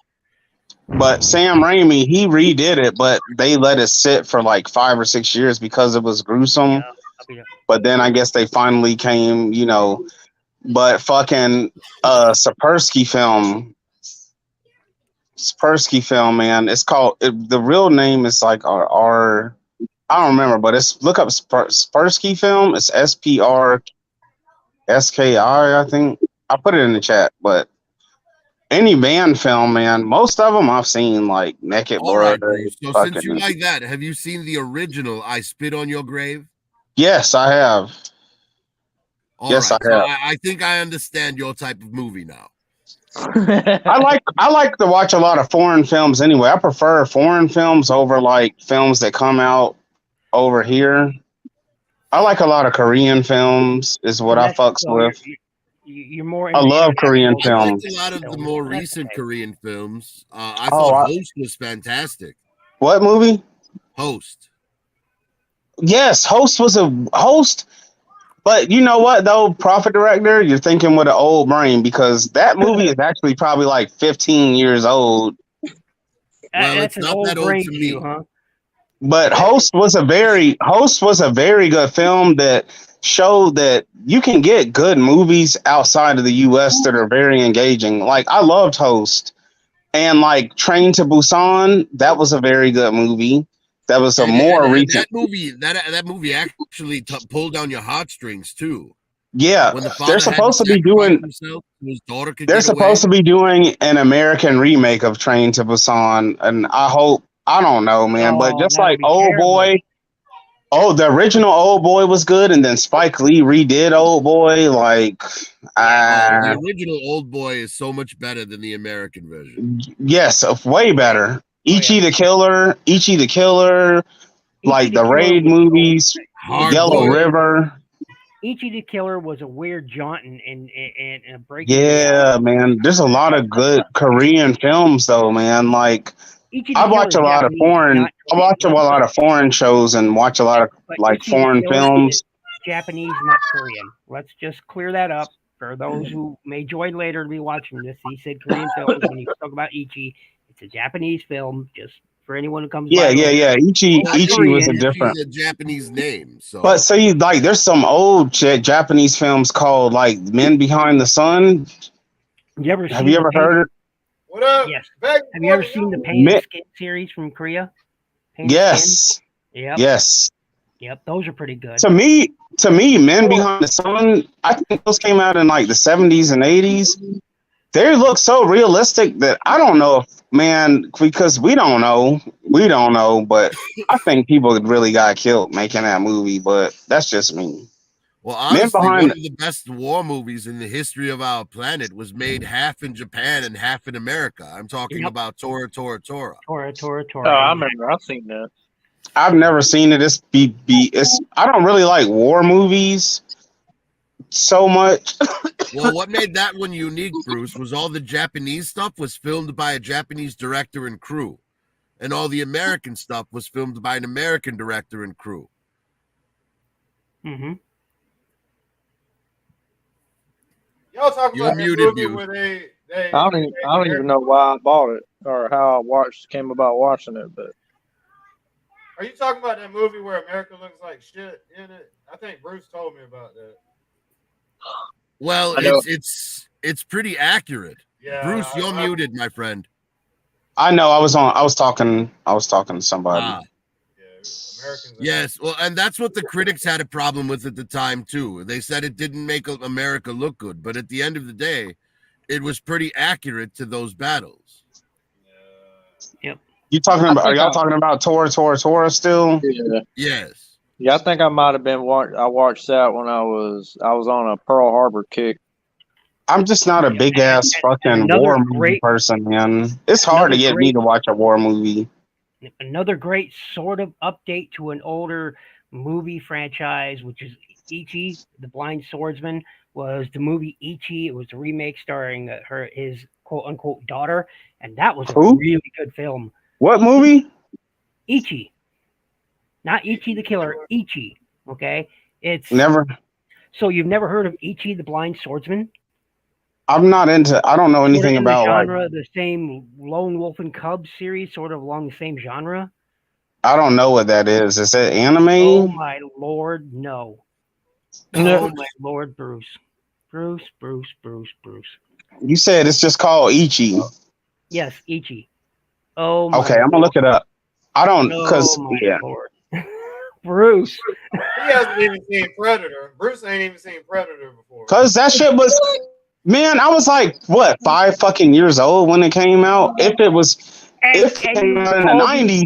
But Sam Raimi, he redid it, but they let it sit for like 5 or 6 years because it was gruesome. But then I guess they finally came, but fucking Sapersky film, man. It's called, the real name is like I don't remember, but look up Sapersky film. It's SPRSKI, I think. I put it in the chat, but any band film, man, most of them I've seen, like Naked Blood. Right, so since you like that, have you seen the original I Spit on Your Grave? Yes, I have. I have. I think I understand your type of movie now. I like to watch a lot of foreign films anyway. I prefer foreign films over like films that come out over here. I like a lot of Korean films is what I fucks with. You're more. I love Korean films. I like a lot of the more recent Korean films. I thought Host was fantastic. What movie? Host. Yes, Host was a host. But you know what though, Prophet Director, you're thinking with an old brain because that movie is actually probably like 15 years old. Well, it's not that old to me. Huh? But Host was a very good film that showed that you can get good movies outside of the US that are very engaging. Like I loved Host and like Train to Busan. That was a very good movie. That was a more recent. That movie actually pulled down your heartstrings too. Yeah, When the they're father supposed had to be doing. himself, so his daughter could They're get supposed to away. be doing an American remake of Train to Busan, and I hope. I don't know, man, but Oh, just that'll like be Old terrible. Boy. Oh, the original Old Boy was good, and then Spike Lee redid Old Boy. Like, The original Old Boy is so much better than the American version. Yes, way better. Ichi the Killer, like the the Killer Raid was movies, Yellow Boiled. River. Ichi the Killer was a weird jaunt and a breaking. Yeah, man. There's a lot of good Korean films, though, man. Like, Ichi the I Killer watch is a lot of Japanese, foreign. not I watch a lot of foreign shows and watch a lot of but like Ichi the foreign Killer films. is Japanese, not Korean. Let's just clear that up for those who may join later to be watching this. He said Korean films when he talked about Ichi. It's a Japanese film, just for anyone who comes by later. Yeah. Ichi was a Ichi's different. a Japanese name, so. But see, like, there's some old Japanese films called like Men Behind the Sun. Have you ever heard it? What up? Yes. Have you ever seen the Pain and Skin series from Korea? Yes. Yep. Yes. Yep. Those are pretty good. To me, Men Behind the Sun, I think those came out in like the 70s and 80s. They look so realistic that I don't know if, man, because we don't know, but I think people really got killed making that movie, but that's just me. Well, honestly, one of the best war movies in the history of our planet was made half in Japan and half in America. I'm talking about Tora. Tora. Oh, I remember. I've seen that. I've never seen it. I don't really like war movies so much. Well, what made that one unique, Bruce, was all the Japanese stuff was filmed by a Japanese director and crew, and all the American stuff was filmed by an American director and crew. Mm-hmm. Y'all talking about that movie where they I don't even know why I bought it or how I came about watching it, but. Are you talking about that movie where America looks like shit in it? I think Bruce told me about that. Well, it's pretty accurate. Yeah, Bruce, you're muted, my friend. I know. I was talking to somebody. Yes, well, and that's what the critics had a problem with at the time too. They said it didn't make America look good, but at the end of the day, it was pretty accurate to those battles. Yep. Are y'all talking about Tora still? Yeah. Yes. Yeah, I think I might have been. I watched that when I was on a Pearl Harbor kick. I'm just not a big ass fucking war movie person, man. It's hard to get me to watch a war movie. Another great sort of update to an older movie franchise, which is Ichi, the Blind Swordsman, was the movie Ichi. It was a remake starring his quote unquote daughter, and that was a really good film. What movie? Ichi. Not Ichi the Killer, Ichi. Okay? It's never. So you've never heard of Ichi the Blind Swordsman? I'm not into. I don't know anything about the genre, the same Lone Wolf and Cub series, sort of along the same genre. I don't know what that is. Is it anime? Oh my lord, no. Oh my lord, Bruce. Bruce. You said it's just called Ichi. Yes, Ichi. Oh my okay, I'm gonna look it up. I don't because Lord. Bruce. He hasn't even seen Predator. Bruce ain't even seen Predator before. Cause that shit was, man, I was like, what, 5 fucking years old when it came out? If it came out in the 90s,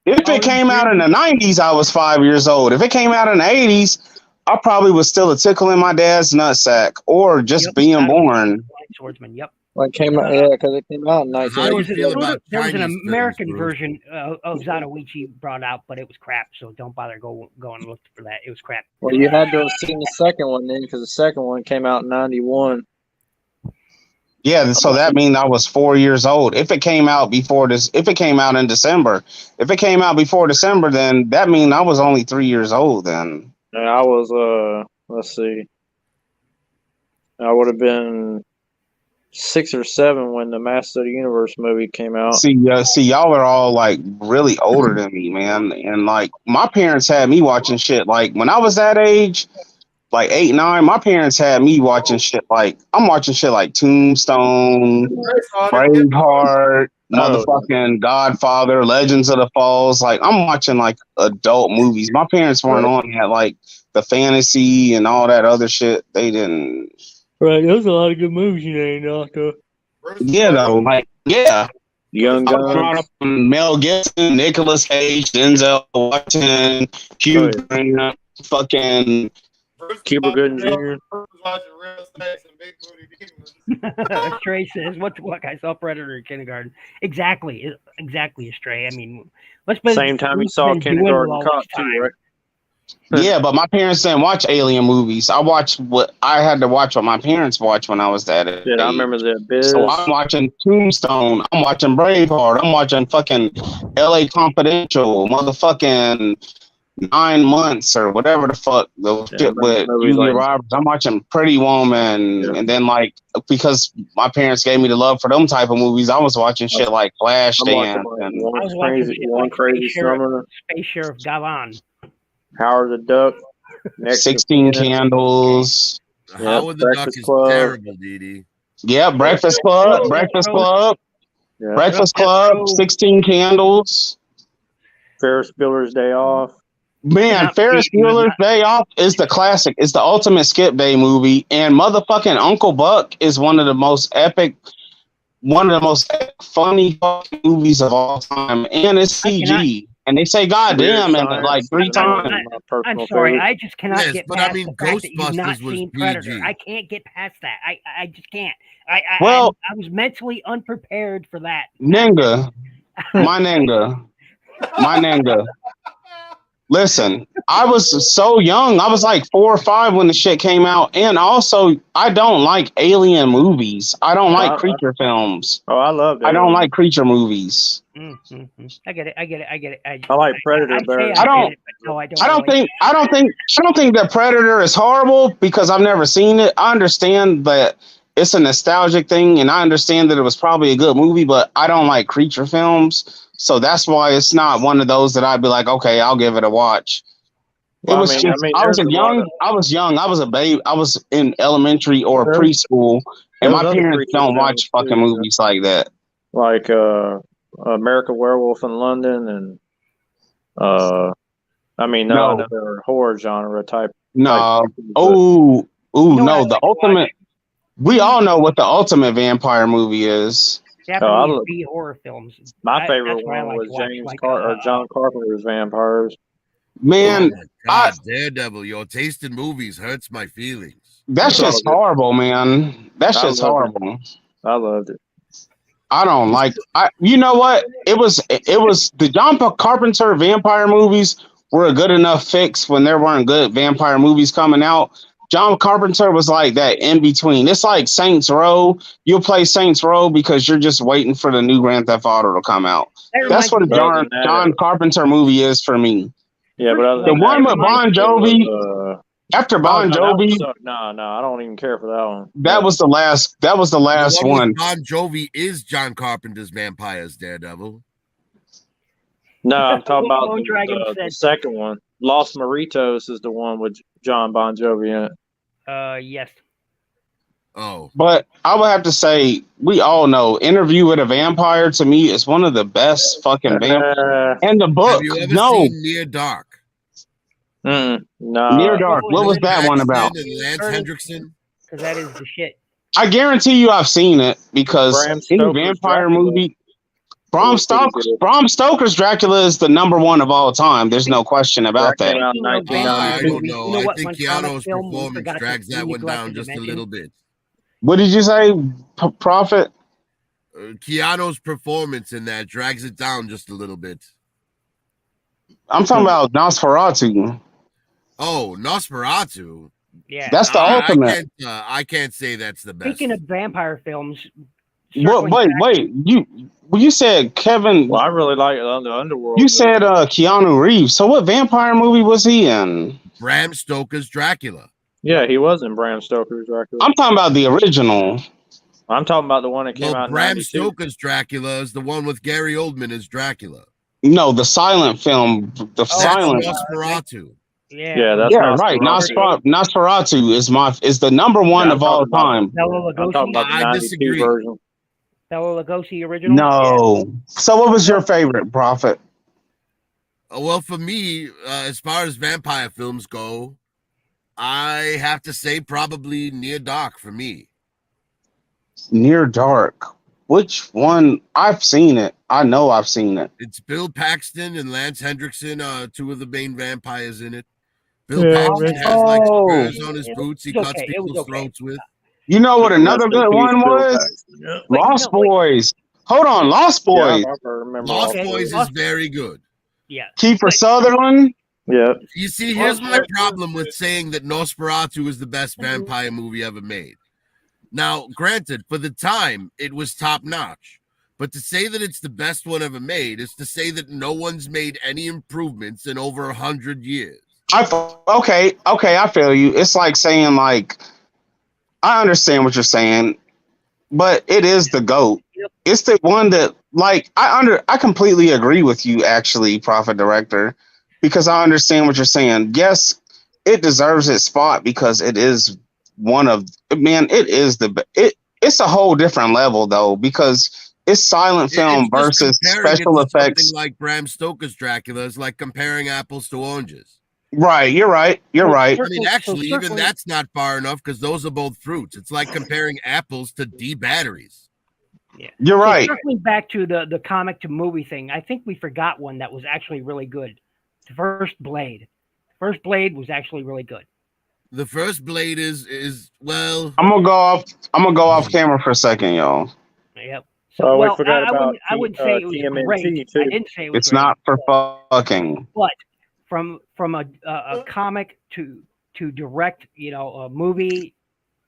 if it came out in the 90s, I was 5 years old. If it came out in the 80s, I probably was still a tickle in my dad's nutsack or just being born. Swordsman, yep. Well, it came out, because it came out in 1980. There was an American version of Zatoichi brought out, but it was crap. So don't bother going and look for that. It was crap. Well, you had to have seen the second one then, because the second one came out in 91. Yeah, so that means I was 4 years old. If it came out before this, if it came out in December, if it came out before December, then that means I was only 3 years old then. And I was, let's see, I would have been 6 or 7 when the Master of the Universe movie came out. See, y'all are all like really older than me, man. And like my parents had me watching shit like when I was that age. like 8, 9, my parents had me watching shit like I'm watching shit like Tombstone, Braveheart, motherfucking Godfather, Legends of the Falls. Like I'm watching like adult movies. My parents weren't on that like the fantasy and all that other shit. They didn't. Right, there's a lot of good movies you ain't after. Yeah, though, like yeah. Young I was brought Guns. up on Mel Gibson, Nicolas Cage, Denzel Washington, Hugh Grant, fucking Cuba Gooding Jr. Stray says, "What I saw Predator in kindergarten." Exactly, Stray. I mean, what's been Same time you saw Kindergarten Cop too, right? Yeah, but my parents didn't watch alien movies. I watched what I had to watch what my parents watched when I was that age. Yeah, I remember The Abyss. So I'm watching Tombstone. I'm watching Braveheart. I'm watching fucking L.A. Confidential. Motherfucking 9 months or whatever the fuck the shit with Julia Roberts. I'm watching Pretty Woman, and then like because my parents gave me the love for them type of movies, I was watching shit like Flashdance and One Crazy Summer, Space Sheriff Gavan, Howard the Duck, 16 Candles. Howard the Duck is terrible, Didi. Yeah, Breakfast Club, Breakfast Club, Breakfast Club, 16 Candles. Ferris Bueller's Day Off. Man, Ferris Bueller's Day Off is the classic. It's the ultimate skip day movie, and motherfucking Uncle Buck is one of the most funny fucking movies of all time, and it's CG. And they say "goddamn" and like 3 times. I'm sorry, I just cannot get but past I mean, the fact that you've not Ghostbusters was seen Predator. PG. I can't get past that. I just can't. I was mentally unprepared for that. Nigga, my nigga. Listen, I was so young. I was like 4 or 5 when the shit came out. And also, I don't like alien movies. I don't like creature films. Oh, I love it. I don't like creature movies. Mm-hmm. I get it. I like Predator better. I don't think that Predator is horrible because I've never seen it. I understand that it's a nostalgic thing, and I understand that it was probably a good movie, but I don't like creature films. So that's why it's not one of those that I'd be like, okay, I'll give it a watch. I was young. I was a babe. I was in elementary or preschool, and my parents don't watch fucking movies like that. Like American Werewolf in London, and another horror genre type. No, no, the ultimate. We all know what the ultimate vampire movie is. Japanese B horror films. My favorite one was John Carpenter's Vampires. Man, God, Daredevil, your taste in movies hurts my feelings. That's just horrible, man. That's just horrible. I loved it. I don't like. You know what? It was the John Carpenter vampire movies were a good enough fix when there weren't good vampire movies coming out. John Carpenter was like that in between. It's like Saints Row. You'll play Saints Row because you're just waiting for the new Grand Theft Auto to come out. That's what a John Carpenter movie is for me. Yeah, but the one with Bon Jovi. After Bon Jovi, no, I don't even care for that one. That was the last. That was the last one. Bon Jovi is John Carpenter's Vampires, Daredevil. No, I'm talking about the second one. Los Maritos is the one with John Bon Jovi in it. Yes. Oh. But I would have to say, we all know Interview with a Vampire to me is one of the best fucking vampires. And the book. Have you ever seen Near Dark? No. Near Dark. What was that one about? Lance Hendrickson? Because that is the shit. I guarantee you I've seen it because any vampire movie. Bram Stoker's Dracula is the #1 of all time. There's no question about that. I don't know. I think Keanu's performance drags that one down just a little bit. What did you say, Prophet? Keanu's performance in that drags it down just a little bit. I'm talking about Nosferatu. Oh, Nosferatu. Yeah, that's the ultimate. I can't say that's the best. Speaking of vampire films, wait. You said Kevin. Well, I really like the Underworld. You said Keanu Reeves. So what vampire movie was he in? Bram Stoker's Dracula. Yeah, he was in Bram Stoker's Dracula. I'm talking about the original. I'm talking about the one that came out in Bram 92. Stoker's Dracula is the one with Gary Oldman as Dracula. No, the silent film. The silent. Nosferatu. Yeah, that's Yeah, right. Nosferatu. Nosferatu is the number one Yeah, I'm of all talking about time. I'm talking about the I 92 disagree. version. Bela Lugosi original. No. So what was your favorite, Prophet? Well, for me, as far as vampire films go, I have to say probably Near Dark for me. Near Dark. Which one? I've seen it. I know I've seen it. It's Bill Paxton and Lance Hendrickson, two of the main vampires in it. Bill Yeah, Paxton rest- has like Oh, spurs on his boots. He It was cuts okay. It was people's okay. throats with. you know what Rest another in good peace, one Bill was? Paxton. Yeah. Lost wait. Boys. Hold on, Lost Yeah, I Boys. remember Lost Okay, Boys is Lost- very good. Yeah. Kiefer But- Sutherland. Yeah. You see, here's my problem with saying that Nosferatu is the best vampire movie ever made. Now, granted, for the time, it was top notch. But to say that it's the best one ever made is to say that no one's made any improvements in over 100 years. Okay, I feel you. It's like saying I understand what you're saying, but it is the GOAT. It's the one that I completely agree with you actually, Prophet Director, because I understand what you're saying. Yes, it deserves its spot because it is one of it is it's a whole different level though because it's silent film versus special effects. Something like Bram Stoker's Dracula is like comparing apples to oranges. Right, you're right. I mean, actually, even that's not far enough because those are both fruits. It's like comparing apples to D batteries. Yeah, you're right. Circling back to the comic to movie thing, I think we forgot one that was actually really good. The first Blade. The first Blade was actually really good. The first Blade is well. I'm gonna go off camera for a second, y'all. Yep. So well, we forgot about I wouldn't say it was TMNT great. too. I didn't say it was It's great. not for fucking. But from a comic to direct, a movie,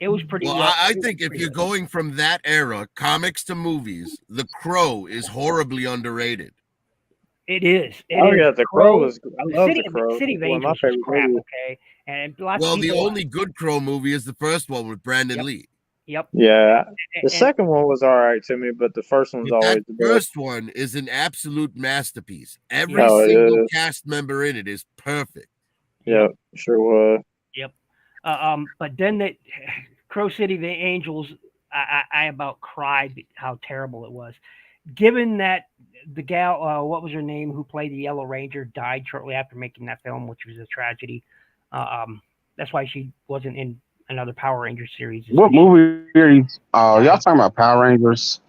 it was pretty. Well, I think if you're going from that era, comics to movies, The Crow is horribly underrated. It is. The Crow is. I love The Crow. The City of One of my Angels was favorite crap. movies. Okay, and lots Well, of the people. only good Crow movie is the first one with Brandon Lee. Yep. Yeah, the second one was all right to me, but the first one's always the best. First one is an absolute masterpiece. Every Oh, it single is. cast member in it is perfect. Yep, sure was. Yep. But then that Crow City of the Angels, I about cried how terrible it was. Given that the gal, what was her name, who played the Yellow Ranger, died shortly after making that film, which was a tragedy. That's why she wasn't in another Power Ranger series. What movie are you? Oh, y'all talking about Power Rangers?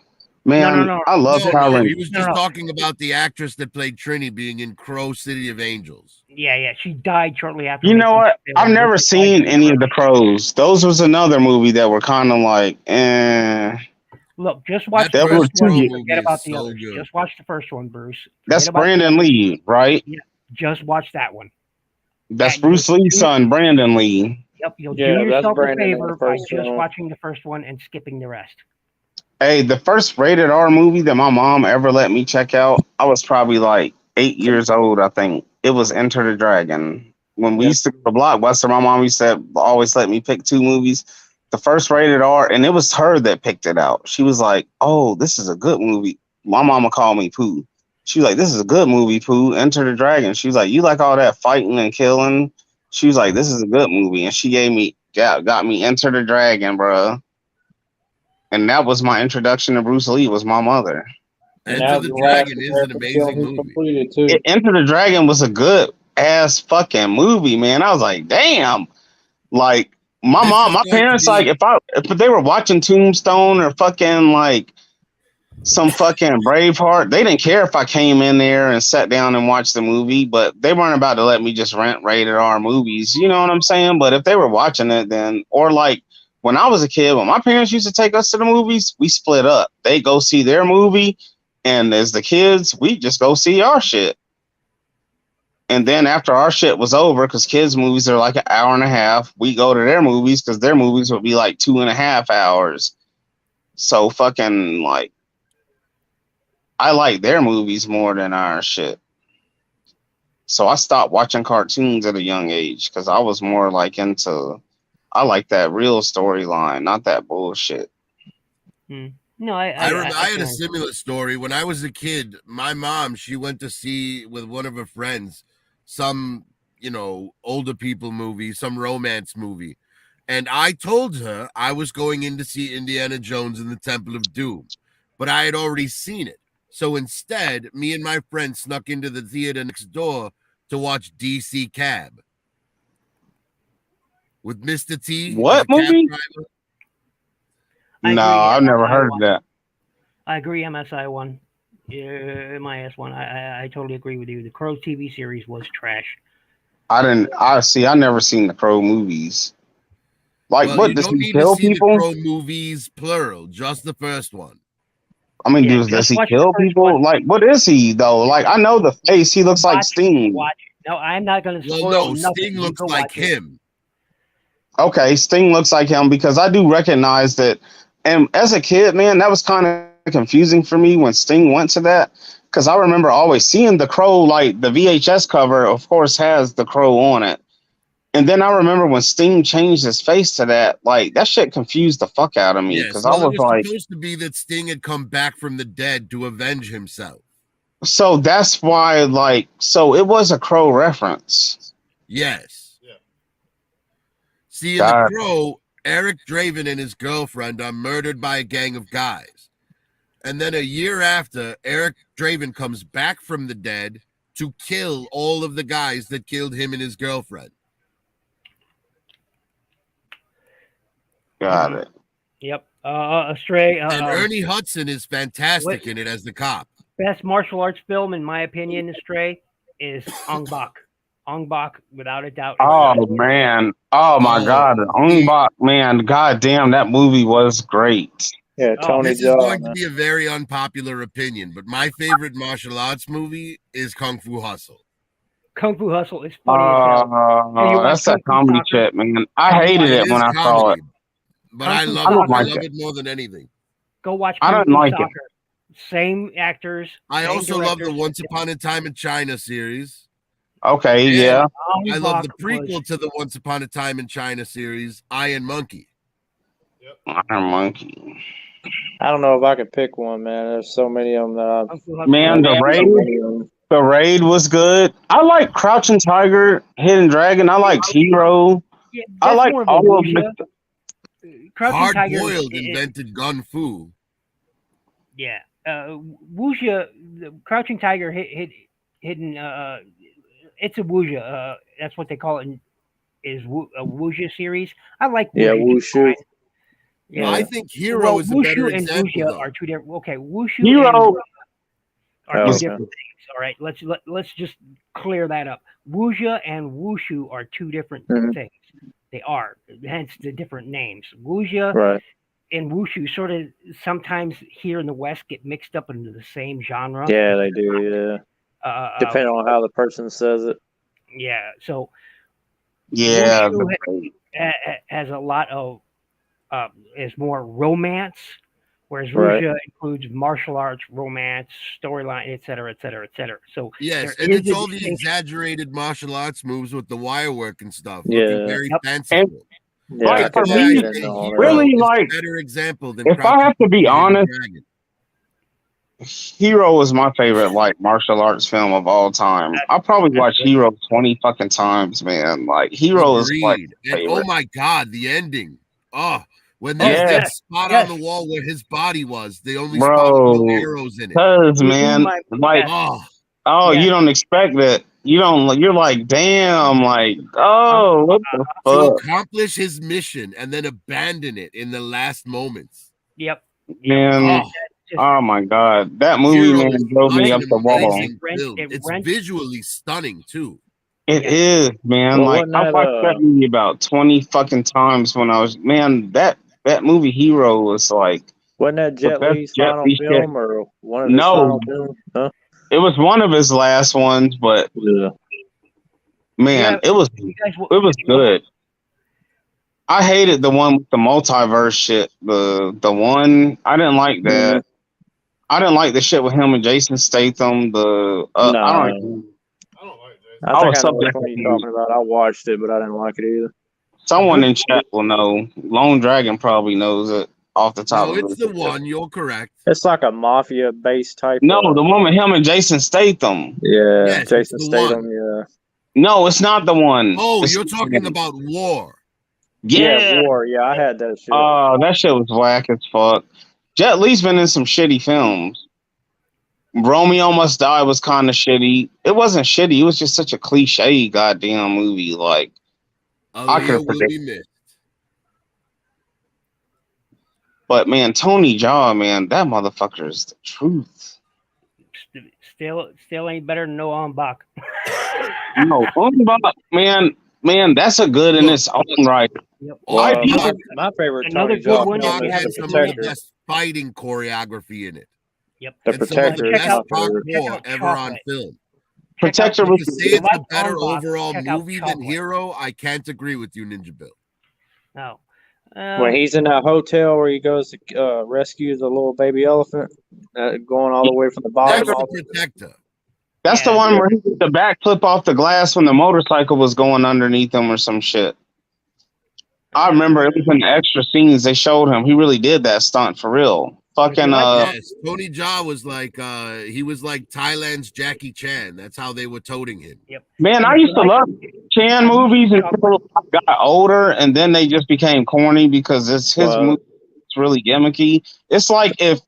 Man, No. I love Power Rangers. He was just talking about the actress that played Trini being in Crow City of Angels. Yeah. She died shortly after. You know what? I've never seen any of the Crows. Those was another movie that were kind of like, eh. Look, just watch the first one. Forget about the others. Good. Just watch the first one, Bruce. That's Brandon Lee, right? Yeah. Just watch that one. That's Bruce Lee's son, Brandon Lee. Yep, you'll do yourself a favor by just watching the first one and skipping the rest. Hey, the first rated R movie that my mom ever let me check out, I was probably like 8 years old, I think. It was Enter the Dragon. When we used to go to Blockbuster, my mom used to always let me pick 2 movies. The first rated R, and it was her that picked it out. She was like, "Oh, this is a good movie." My mama called me Pooh. She was like, "This is a good movie, Pooh. Enter the Dragon." She was like, "You like all that fighting and killing?" She was like, "This is a good movie," and she got me Enter the Dragon, bro. And that was my introduction to Bruce Lee. Was my mother. Enter the Dragon is an amazing movie. Enter the Dragon was a good ass fucking movie, man. I was like, damn, like. My parents, like, if they were watching Tombstone or fucking like some fucking Braveheart, they didn't care if I came in there and sat down and watched the movie, but they weren't about to let me just rent rated R movies. You know what I'm saying? But if they were watching it, then, or like when I was a kid, when my parents used to take us to the movies, we split up. They go see their movie, and as the kids, we just go see our shit. And then after our shit was over, because kids' movies are like an hour and a half, we go to their movies because their movies would be like 2.5 hours. So fucking like, I like their movies more than our shit. So I stopped watching cartoons at a young age because I was more like I like that real storyline, not that bullshit. No, I had a similar story. When I was a kid, my mom, she went to see with one of her friends some older people movie, some romance movie. And I told her I was going in to see Indiana Jones and the Temple of Doom, but I had already seen it. So instead, me and my friend snuck into the theater next door to watch DC Cab with Mr. T. What movie? No, I've never heard of that. I agree, MSI one. MIS one. I totally agree with you. The Crow TV series was trash. I never seen the Crow movies. Like, well, what, you does don't he need kill to see people? the Crow movies, plural, just the first one. I mean, does he kill people? One. Like, what is he, though? Like, I know the face. He looks like Sting. Watch it. No, I'm not going to spoil nothing. Sting looks like him. Okay, Sting looks like him because I do recognize that. And as a kid, man, that was kind of confusing for me when Sting went to that. Because I remember always seeing the Crow, like the VHS cover, of course, has the Crow on it. And then I remember when Sting changed his face to that, like that shit confused the fuck out of me. Because I was it like, supposed to be that Sting had come back from the dead to avenge himself. So that's why, like, so it was a Crow reference. Yes. Yeah. See, in the Crow, Eric Draven and his girlfriend are murdered by a gang of guys. And then a year after, Eric Draven comes back from the dead to kill all of the guys that killed him and his girlfriend. Got it. Yep. Astray. And Ernie Hudson is fantastic in it as the cop. Best martial arts film, in my opinion, Astray, is Ong Bak. Ong Bak, without a doubt. Oh, man. Oh, my God. Ong Bak, man. God damn, that movie was great. Yeah, Tony This is going to be a very unpopular opinion, but my favorite martial arts movie is Kung Fu Hustle. Kung Fu Hustle is funny as hell. That's that comedy shit, man. I hated it when I saw it. But I love it more than anything. Go watch Kung Fu Soccer. Same actors. I also love the Once Upon a Time in China series. Okay, yeah. I love the prequel to the Once Upon a Time in China series, Iron Monkey. Yep. Iron Monkey. I don't know if I could pick one, man. There's so many of them that Man, the raid was good. I like Crouching Tiger, Hidden Dragon. I liked Hero. Yeah, I like all of it. Hard Boiled invented Gun Fu. Yeah. Wuxia, Crouching Tiger, Hidden. It's a Wuxia. That's what they call it. Is a Wuxia series. I like. Yeah, Wushu. Yeah, I think Hero is a better and example. Wuxia are two different. Okay, Wushu Hero are two different things. All right, let's just clear that up. Wuxia and Wushu are two different things. They are, hence the different names. Wuxia and Wushu sort of sometimes here in the West get mixed up into the same genre. Yeah, they do. Yeah, depending on how the person says it. Yeah. So. Yeah. Wushu has a lot of is more romance, whereas Wuxia includes martial arts, romance, storyline, etc., etc., etc. So yes, and it's all the exaggerated martial arts moves with the wire work and stuff. Looking very fanciful. Yeah, like for me, really, like better example than if I have to be honest, Hero is my favorite like martial arts film of all time. I probably watched Hero 20 fucking times, man. Like Hero is like and, oh my god, the ending. Oh, when there's that spot on the wall where his body was, they only spotted no arrows in it. Cause man, like you don't expect that. You don't. You're like, damn, like, oh, what the fuck? To accomplish his mission and then abandon it in the last moments. Yep. Man, oh my god, that movie man drove me up the wall. It's visually stunning too. It is, man. Well, like I watched that movie about 20 fucking times when I was that movie Hero was like. Wasn't that Jet Li's final film or one of his final films? Huh? It was one of his last ones, but man, it was good. I hated the one with the multiverse shit. The one I didn't like that. I didn't like the shit with him and Jason Statham. I don't like Jason. I think I know which one you're talking about. I watched it, but I didn't like it either. Someone in chat will know. Lone Dragon probably knows it off the top of it. No, it's the one. You're correct. It's like a mafia-based type. No, the one with him and Jason Statham. Yeah, yes, Jason Statham. Yeah. No, it's not the one. Oh, It's you're talking about War. Yeah. War. Yeah, I had that shit. Oh, that shit was whack as fuck. Jet Li's been in some shitty films. Romeo Must Die was kind of shitty. It wasn't shitty. It was just such a cliche goddamn movie. Like, I Aaliyah could will predict. be missed. But man, Tony Jaa, man, that motherfucker is the truth. Still ain't better than Noah Bach. No, man, that's a good in its own right. Yep. Well, my favorite Another Tony good Jaa one film that is had The some of the Protector. best fighting choreography in it. Yep. The And some of the Protector is best my part favorite. Check war out ever on Chocolate. film. Protector But was to say it's a Like better Bach, overall check out movie than Chocolate. Hero, I can't agree with you, Ninja Bill. No. When he's in that hotel where he goes to rescue the little baby elephant, going all the way from the bottom. That's the Protector. That's the one where he did the backflip off the glass when the motorcycle was going underneath him or some shit. I remember it was in the extra scenes they showed him. He really did that stunt for real. Fucking yes, Tony Jaa was like he was like Thailand's Jackie Chan. That's how they were toting him. Yep. Man, I used to love Chan movies until I got older, and then they just became corny because his movie. It's really gimmicky. It's like if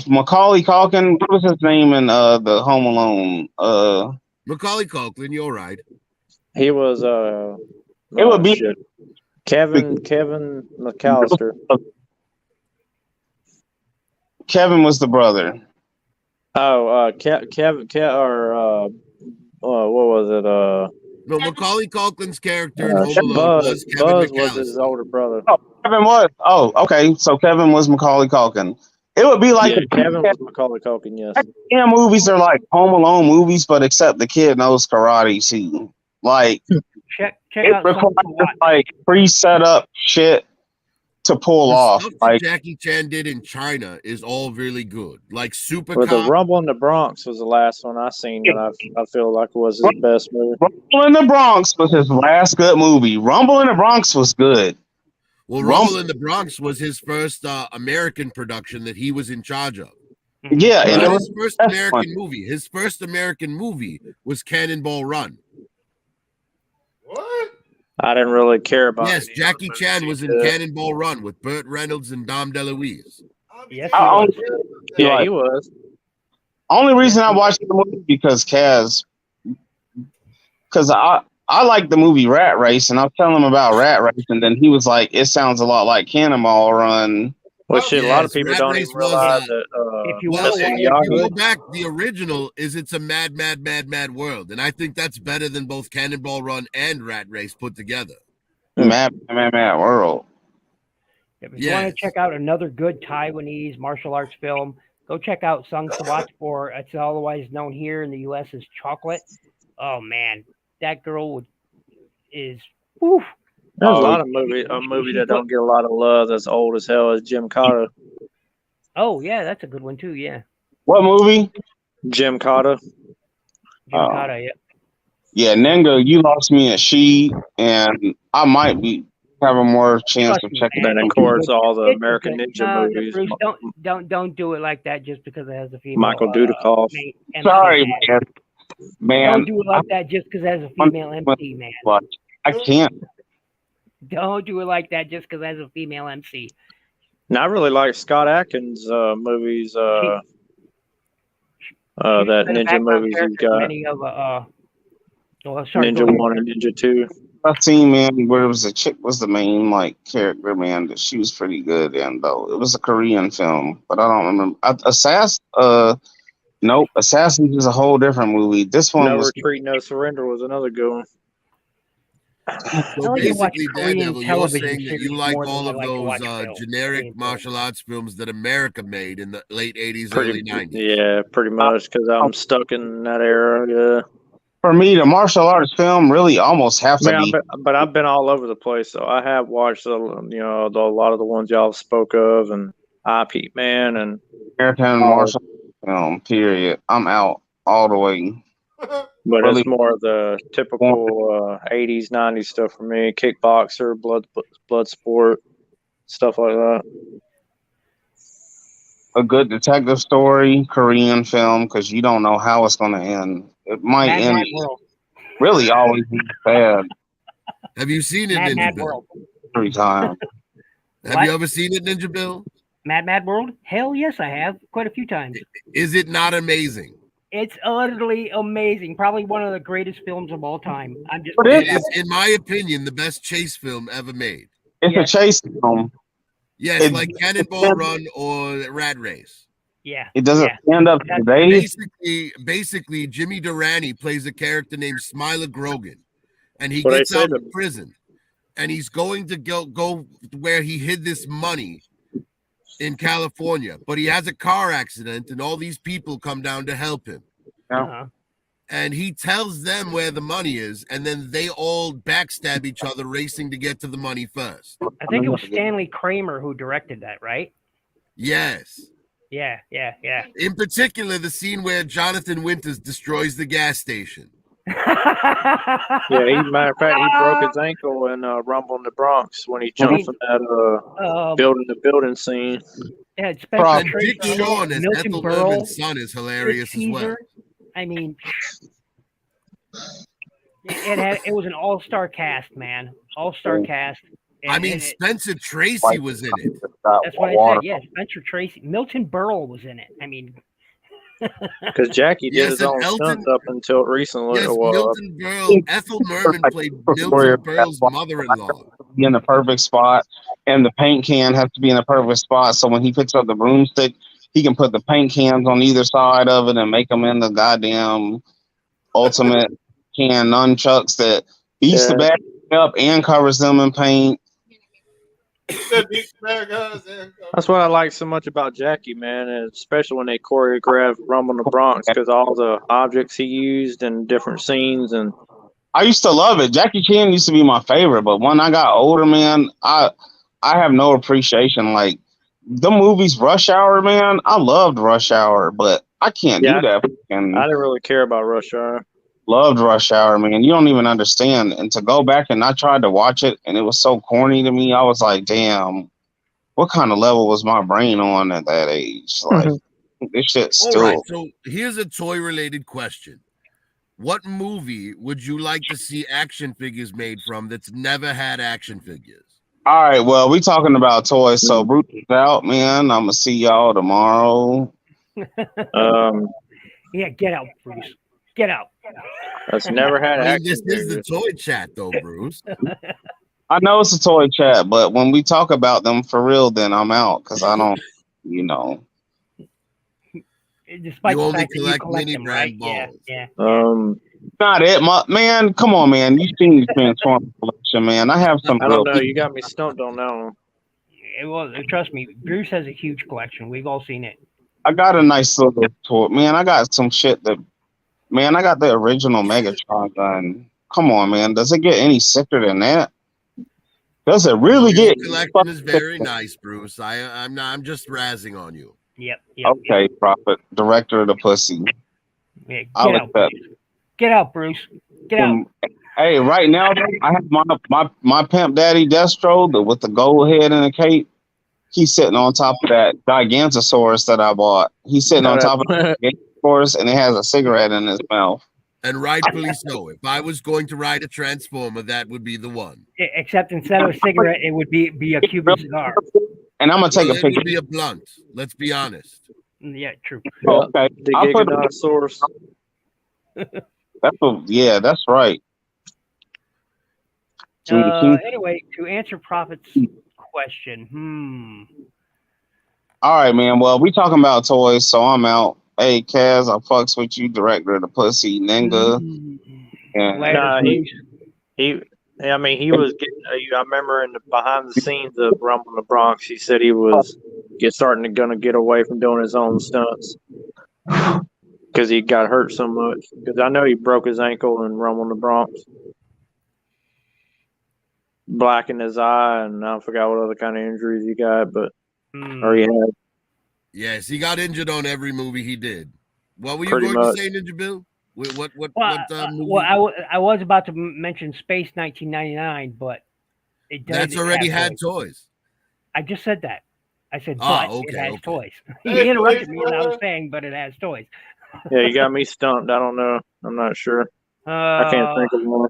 Macaulay Culkin, what was his name in the Home Alone? Macaulay Culkin, you're right. He was it would be Kevin McAllister. Kevin was the brother. Oh, Kevin, or what was it? No, Macaulay Culkin's character in Home Alone was Kevin Buzz McAllister. was his older brother. Oh, Kevin was. Oh, okay. So Kevin was Macaulay Culkin. It would be like Kevin was Macaulay Culkin. Yes. Yeah, movies are like Home Alone movies, but except the kid knows karate too. Like check it out requires like pre-set up shit to pull off. Stuff Like that Jackie Chan did in China is all really good. Like Super But the Cop. Rumble in the Bronx was the last one I seen that I feel like was his best movie. Rumble in the Bronx was his last good movie. Rumble in the Bronx was good. Well, Rumble in the Bronx was his first American production that he was in charge of. Yeah, and it was his first American movie. His first American movie was Cannonball Run. What? I didn't really care about. Yes, Jackie Chan was in Cannonball Run with Burt Reynolds and Dom DeLuise. Yes, he was. Only reason I watched the movie because I like the movie Rat Race, and I was telling him about Rat Race, and then he was like, "It sounds a lot like Cannonball Run." Well, shit, a lot of people don't even realize that. If you go back, the original is It's a Mad, Mad, Mad, Mad World, and I think that's better than both Cannonball Run and Rat Race put together. Mad, Mad, Mad World. If you want to check out another good Taiwanese martial arts film, go check out Sung Sawat's for it's otherwise known here in the U.S. as Chocolate. Oh man, that girl is. Woof. There's a lot of movie that don't get a lot of love that's old as hell as Jim Cotta. Oh yeah, that's a good one too. Yeah. What movie? Jim Cotta. Jim Cotta, yeah. Yeah, Nenga, you lost me at She, and I might be having more chance of checking that. Of course, all the American Ninja movies. Bruce, don't do it like that just because it has a female. Michael Dudikoff. Sorry, man. Don't do it like that just because it has a female MC, man. I can't. Don't do it like that just because it has a female MC. Now, I really like Scott Adkins' movies. That ninja movies he's got. Many of Ninja 1 and Ninja 2. I've seen, man, where it was a chick was the main character, man. That she was pretty good in though. It was a Korean film, but I don't remember. Nope. Assassins is a whole different movie. This one was Retreat, No Surrender was another good one. So basically, Daredevil, you're saying that you like all of those generic martial arts films that America made in the late 80s, early 90s. Yeah, pretty much, because I'm stuck in that era. Yeah. For me, the martial arts film really almost have to be. But I've been all over the place, so I have watched a lot of the ones y'all spoke of, and I Peep Man and American martial film. Period. I'm out all the way. But really, it's more of the typical 80s, 90s stuff for me. Kickboxer, blood sport, stuff like that. A good detective story, Korean film, because you don't know how it's going to end. It might end. really always be sad Have you seen it, Mad Ninja Mad Bill? World. every time. Have What? you ever seen it, Ninja Bill? Mad Mad World? Hell yes, I have quite a few times. Is it not amazing? It's utterly amazing. Probably one of the greatest films of all time. I'm just. But It is, in my opinion, the best chase film ever made. It's Yes. a chase film. Yes, It- like Cannonball Run or Rat Race. Yeah. It doesn't Yeah. stand up to today. Basically, Jimmy Durante plays a character named Smiler Grogan, and he Well, they gets say out the- of prison, and he's going to go where he hid this money in California, but he has a car accident, and all these people come down to help him. Uh-huh. And he tells them where the money is, and then they all backstab each other, racing to get to the money first. I think it was Stanley Kramer who directed that, right? Yes. Yeah. In particular, the scene where Jonathan Winters destroys the gas station. Yeah, matter of fact, he broke his ankle in Rumble in the Bronx when he jumped from that building scene. Yeah, it's Spencer And Tracy, Dick Shawn as Milton Ethel Berle, Merman's son is hilarious as well. I mean, it was an all-star cast, man. All-star cast. I mean, Spencer Tracy was in it. That's what I said. Yeah, Spencer Tracy. Milton Berle was in it. I mean, because Jackie did his own stunts up until recently. Yes, Milton Berle. Ethel Merman played Milton Berle's mother-in-law. Be in the perfect spot, and the paint can has to be in the perfect spot. So when he picks up the broomstick, he can put the paint cans on either side of it and make them in the goddamn ultimate can nunchucks that beats the bad up and covers them in paint. That's what I like so much about Jackie, man, and especially when they choreographed Rumble in the Bronx, because all the objects he used in different scenes. And I used to love it. Jackie Chan used to be my favorite, but when I got older, man, I have no appreciation. Like the movies Rush Hour, man, I loved Rush Hour, but I can't do that. I didn't really care about Rush Hour. Loved Rush Hour, man. You don't even understand. And to go back and I tried to watch it, and it was so corny to me. I was like, damn, what kind of level was my brain on at that age? Like, this shit still. All right, so here's a toy-related question. What movie would you like to see action figures made from that's never had action figures? All right, well, we talking about toys, so Bruce is out, man. I'm gonna see y'all tomorrow. Yeah, get out, Bruce. Get out. That's never had action This is the figures. toy chat, though, Bruce. I know it's a toy chat, but when we talk about them for real, then I'm out because I don't, you know. Despite You the only fact that you collect collect mini them, brand right? balls. Yeah. Not it, man. Come on, man. You've seen the Transformers collection, man. I have some. I don't know. You got me stumped on that one. Well, trust me, Bruce has a huge collection. We've all seen it. I got a nice little toy, man. I got some shit that, man. I got the original Megatron gun. Come on, man. Does it get any sicker than that? Does it really Your get? collection is very nice, Bruce. I'm just razzing on you. Yep. Okay, Prophet, director of the pussy. Yeah, I'll get out, accept. Bruce. Get out, Bruce. Get out. Hey, right now I have my pimp daddy Destro with the gold head and the cape. He's sitting on top of that Gigantosaurus that I bought. He's sitting on top of the Gigantosaurus and it has a cigarette in his mouth. And rightfully so. If I was going to ride a Transformer, that would be the one. Except instead of a cigarette, it would be a Cuban cigar. And I'm gonna take a It picture. would be a blunt. Let's be honest. Yeah, true. Okay, The I'll put Giganosaurus. that's right. Anyway, to answer Prophet's question, All right, man. Well, we talking about toys, so I'm out. Hey, Kaz, I fucks with you, director of the pussy, Ninga. Nah, he was getting. I remember in the behind the scenes of Rumble in the Bronx, he said he was gonna get away from doing his own stunts because he got hurt so much. Because I know he broke his ankle in Rumble in the Bronx, black in his eye, and I forgot what other kind of injuries he got, but or he had. Yes, he got injured on every movie he did. What were you Pretty going much. to say, Ninja Bill? What movie? I was about to mention Space 1999, but That's already had toys. I just said that. I said, Ah, but it has toys. Hey, He interrupted me when I was saying, but it has toys. Yeah, you got me stumped. I don't know. I'm not sure. I can't think of one.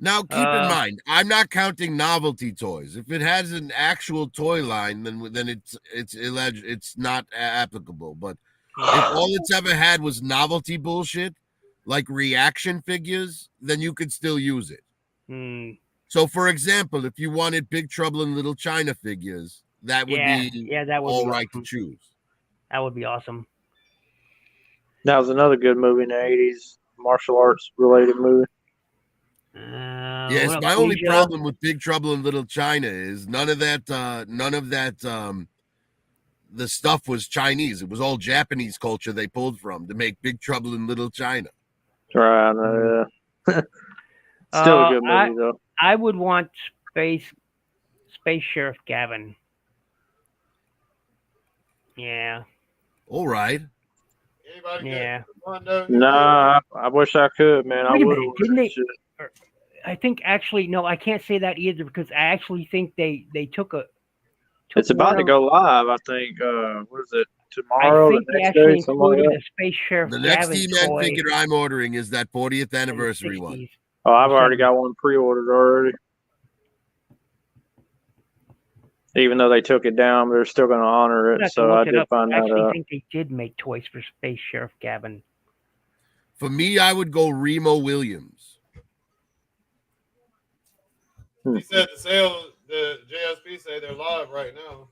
Now, keep in mind, I'm not counting novelty toys. If it has an actual toy line, then it's not applicable. But if all it's ever had was novelty bullshit, like reaction figures, then you could still use it. So, for example, if you wanted Big Trouble in Little China figures, that would be that would all be right awesome. to choose. That would be awesome. That was another good movie in the 80s, martial arts related movie. Yes, my only problem with Big Trouble in Little China is none of that, the stuff was Chinese. It was all Japanese culture they pulled from to make Big Trouble in Little China. Right. Still a good movie, though. I would want Space Sheriff Gavin. Yeah. All right. Anybody yeah. Nah, I wish I could, man. Wait I a would minute, didn't they? I think actually, no, I can't say that either because I actually think they took it's about to go live, I think. What is it? Tomorrow, I think the they next actually day, something like included that. a Space Sheriff The next Gavin E-Man toy. figure I'm ordering is that 40th anniversary one. Oh, I've already got one pre-ordered already. Even though they took it down, they're still going to honor it. So I did find that out. I actually think they did make toys for Space Sheriff Gavin. For me, I would go Remo Williams. He said the JSP say they're live right now.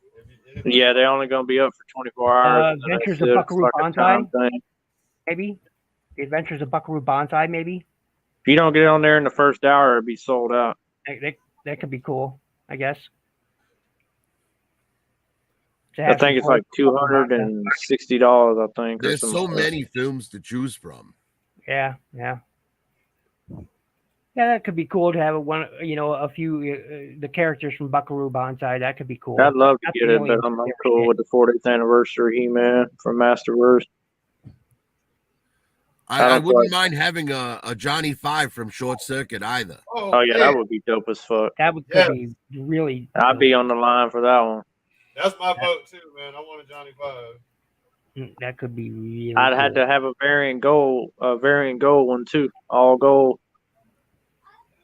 Yeah, they're only going to be up for 24 hours. Adventures of Buckaroo Banzai? Maybe? The Adventures of Buckaroo Banzai, maybe? If you don't get on there in the first hour, it'll be sold out. That could be cool, I guess. I think it's like $260, I think. There's so many films to choose from. Yeah. Yeah, that could be cool to have a few the characters from Buckaroo Banzai. That could be cool. I'd love to get it, but I'm not cool with the 40th anniversary He-Man from Masterverse. I wouldn't mind having a Johnny Five from Short Circuit either. Oh yeah, that would be dope as fuck. That would be really. I'd be on the line for that one. That's my vote too, man. I want a Johnny Five. That could be really. I'd had to have a variant gold one too, all gold.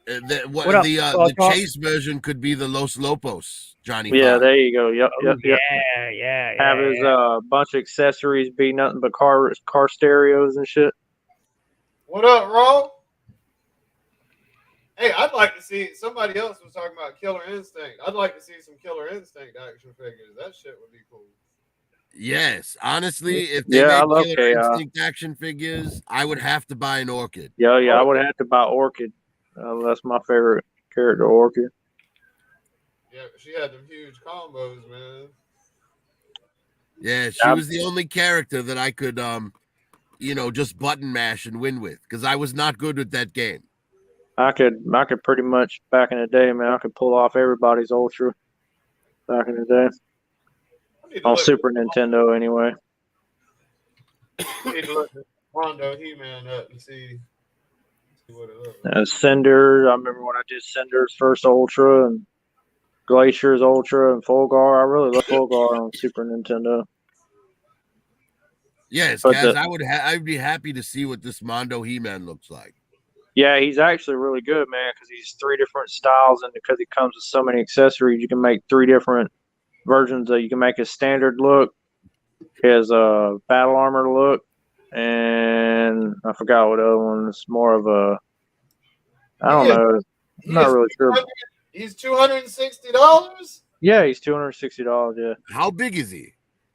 The Chase version could be the Los Lopos Johnny. Yeah, Five. there you go. Yep. Yeah. Have his bunch of accessories be nothing but car stereos and shit. What up, Ro? Hey, I'd like to see somebody else was talking about Killer Instinct. I'd like to see some Killer Instinct action figures. That shit would be cool. Yes, honestly, if they made Killer Instinct action figures, I would have to buy an Orchid. Yeah, I would have to buy Orchid. That's my favorite character, Orchid. Yeah, she had them huge combos, man. Yeah, she was the only character that I could, just button mash and win with because I was not good with that game. I could pretty much back in the day, man. I could pull off everybody's Ultra back in the day on Super Nintendo, anyway. Need to look Rondo He-Man up and see what it looks like. Cinder, I remember when I did Cinder's first Ultra and Glacier's Ultra and Fulgar. I really love Fulgar on Super Nintendo. Yes, guys, I'd be happy to see what this Mondo He-Man looks like. Yeah, he's actually really good, man, because he's 3 different styles, and because he comes with so many accessories, you can make 3 different versions. You can make his standard look, his battle armor look, and I forgot what other one. It's more of a, I don't know. I'm not really sure. He's $260? Yeah, he's $260, yeah. How big is he?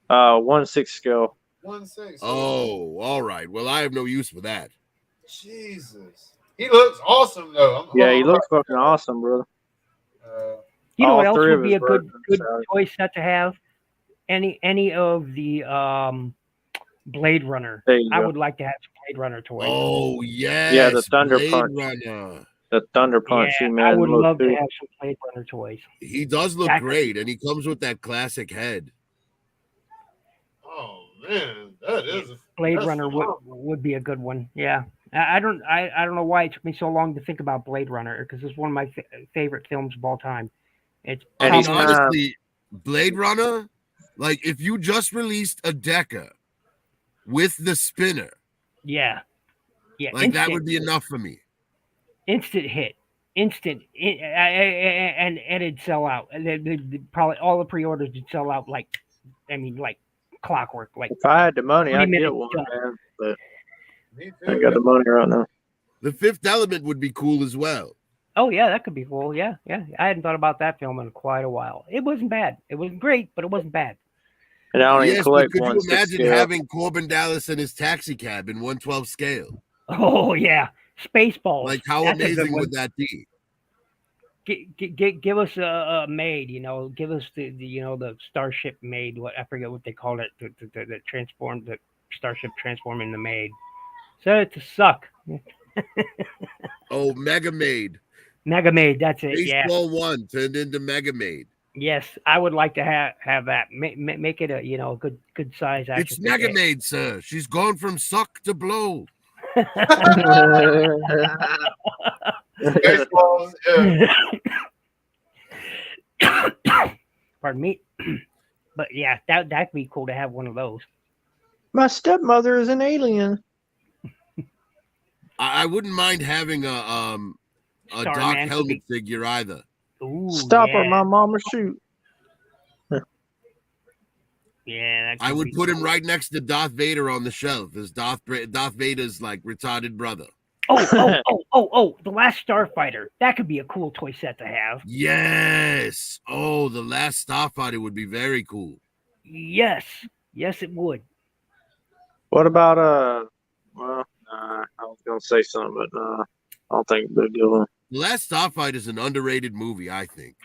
1/6 scale. 1/6. Oh, all right. Well, I have no use for that. Jesus. He looks awesome, though. He looks fucking awesome, brother. You know what else would be a good toy set to have? Any of the Blade Runner. I would like to have some Blade Runner toys. Oh, yes. Yeah, the Thunder Blade Punch. Runner. The Thunder Punch. Yeah, I would love to have some Blade Runner toys. He does look great, and he comes with that classic head. Oh, man. That is Blade Runner would be a good one. Yeah. I don't know why it took me so long to think about Blade Runner because it's one of my favorite films of all time. Honestly, Blade Runner, like if you just released a Deca with the spinner, yeah, Yeah, Like that would be enough for me. Instant hit, and it'd sell out. And probably all the pre-orders would sell out like clockwork. Like if I had the money, 20 I'd get minutes one, done. man. But Me I too. got the money right now. The Fifth Element would be cool as well. Oh yeah, that could be cool. Yeah. I hadn't thought about that film in quite a while. It wasn't bad. It wasn't great, but it wasn't bad. And I don't even Yes, but collect could you 1/6 imagine scale. having Corbin Dallas in his taxi cab in 1/12 scale? Oh yeah, Spaceballs. Like how That's a good amazing one. would that be? Give us a maid, give us the the starship maid. What I forget what they called it. The transform the starship transforming the maid. Set it to suck. Oh, Mega Maid. Mega maid. That's it. Yeah. Baseball 1 turned into Mega Maid. Yes, I would like to have that. Make it a a good size action. It's Mega Maid, sir. She's gone from suck to blow. Baseballs, yeah. Pardon me. But yeah, that'd be cool to have one of those. My stepmother is an alien. I wouldn't mind having a Doc Starman could Helmet be- figure either. Ooh, Stop yeah. or my mama shoot. Yeah, that I could would be put him cool. right next to Darth Vader on the shelf as Darth Vader's like retarded brother. Oh, the Last Starfighter. That could be a cool toy set to have. Yes. Oh, the Last Starfighter would be very cool. Yes, it would. What about well, I was gonna say something, but I don't think they're good one. The Last Starfighter is an underrated movie, I think.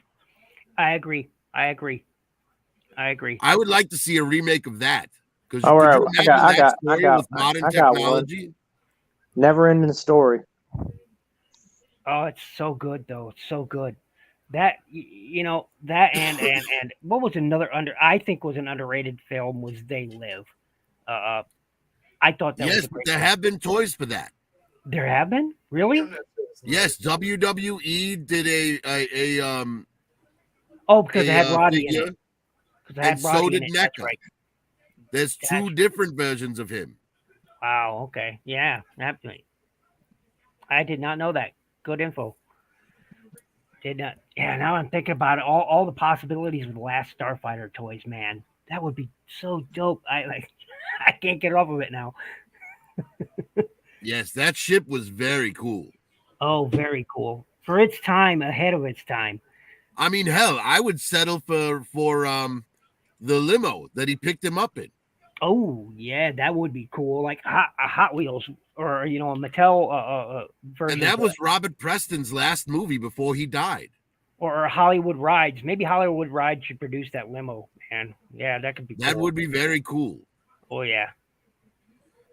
I agree. I would like to see a remake of that. Because All right, with modern I got technology? Never ending story. Oh, it's so good though. It's so good. That that and what was another I think was an underrated film was They Live. I thought that was Yes, a but great there film. have been toys for that. There have been? Really? Yes, WWE did a Oh, because it had Roddy in figure, it. Because it had and so Roddy did in it. That's NECA. right. There's two different versions of him. Wow. Okay. Yeah. Absolutely. I did not know that. Good info. Did not. Yeah. Now I'm thinking about it. All the possibilities with the Last Starfighter toys, man. That would be so dope. I can't get off of it now. Yes, that ship was very cool. Oh, very cool. For its time, ahead of its time. I mean, hell, I would settle for the limo that he picked him up in. Oh, yeah, that would be cool. Like a Hot Wheels or a Mattel version. And that was Robert Preston's last movie before he died. Or Hollywood Rides. Maybe Hollywood Rides should produce that limo, man. Yeah, that could be cool. That would be very cool. Oh, yeah.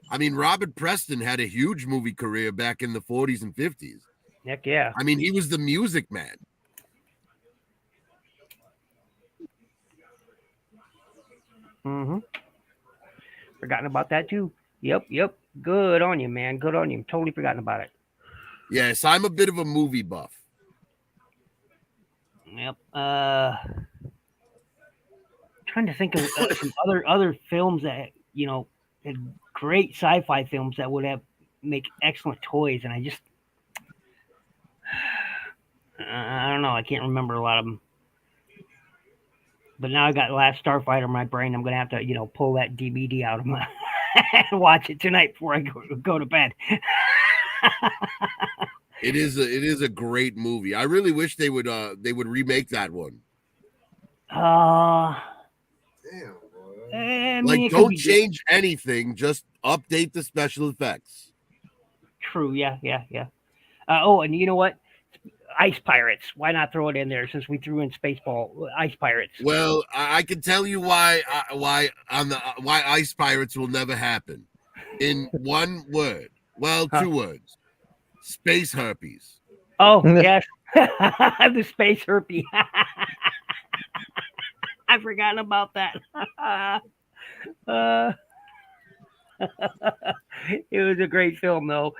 I mean, Robert Preston had a huge movie career back in the 40s and 50s. Heck yeah. I mean, he was the music man. Mm-hmm. Forgotten about that too. Yep. Good on you, man. Good on you. Totally forgotten about it. Yes, I'm a bit of a movie buff. Yep. Trying to think of some other films that had great sci-fi films that would make excellent toys, and I just I don't know. I can't remember a lot of them. But now I got Last Starfighter in my brain. I'm gonna have to pull that DVD out of my and watch it tonight before I go to bed. It is a great movie. I really wish they would remake that one. Damn, boy. I mean, Like, don't change anything, just update the special effects. True, yeah. Oh, and you know what? Ice Pirates. Why not throw it in there since we threw in Spaceball? Ice Pirates. Well, I can tell you why Ice Pirates will never happen. In one word. Well, two words. Space herpes. Oh, yes. The space herpes. I've forgotten about that. It was a great film, though.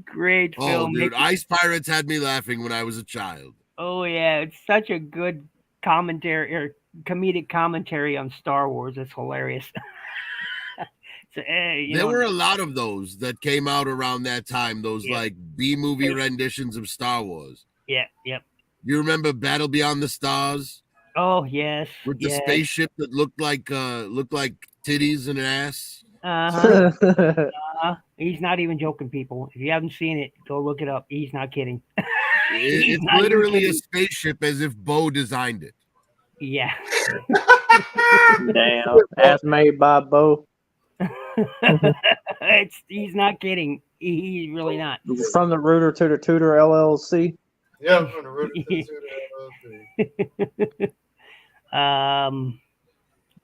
Great film. Oh, dude, Ice Pirates had me laughing when I was a child. Oh, yeah. It's such a good commentary or comedic commentary on Star Wars. It's hilarious. So, there were a lot of those that came out around that time. Those like B-movie renditions of Star Wars. Yeah, yep. You remember Battle Beyond the Stars? Oh yes, with the yes. spaceship that looked like titties and an ass. He's not even joking, people. If you haven't seen it, go look it up. He's not kidding. It's literally a spaceship, as if Bo designed it. Yeah. Damn, as made by Bo. He's not kidding. He's really not. From the Rooter to the Tutor LLC. Yeah, from the Rooter to the Tutor LLC.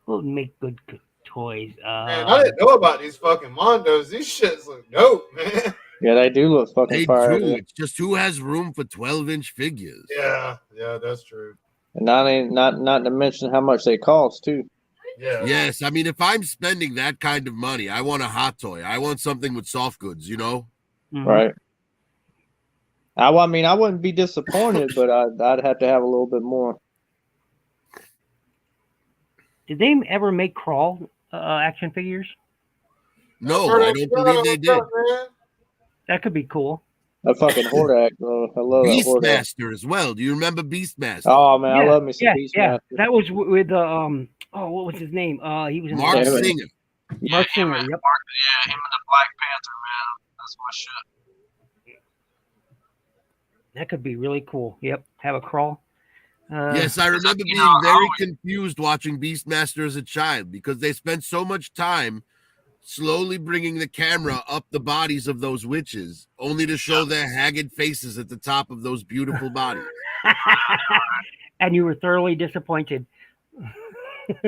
We'll make good toys. Man, I didn't know about these fucking Mondos. These shits look dope, man. Yeah, they do look fucking fire. It's just who has room for 12-inch figures. Yeah, that's true. And not to mention how much they cost too. Yeah. Yes, I mean, if I'm spending that kind of money, I want a hot toy. I want something with soft goods, you know? Mm-hmm. Right. I mean, I wouldn't be disappointed, but I'd have to have a little bit more. Did they ever make Crawl action figures? No, I don't believe they did. That could be cool. A fucking Hordak, bro. I love Beastmaster as well. Do you remember Beastmaster? Oh man, I love me some Beastmaster. Yeah, that was with what was his name? He was in Mark Singer. Mark Singer. Yep. Him and the Black Panther, man. That's my shit. That could be really cool. Yep, have a Crawl. Yes, I remember being very confused watching Beastmaster as a child because they spent so much time slowly bringing the camera up the bodies of those witches, only to show their haggard faces at the top of those beautiful bodies. And you were thoroughly disappointed.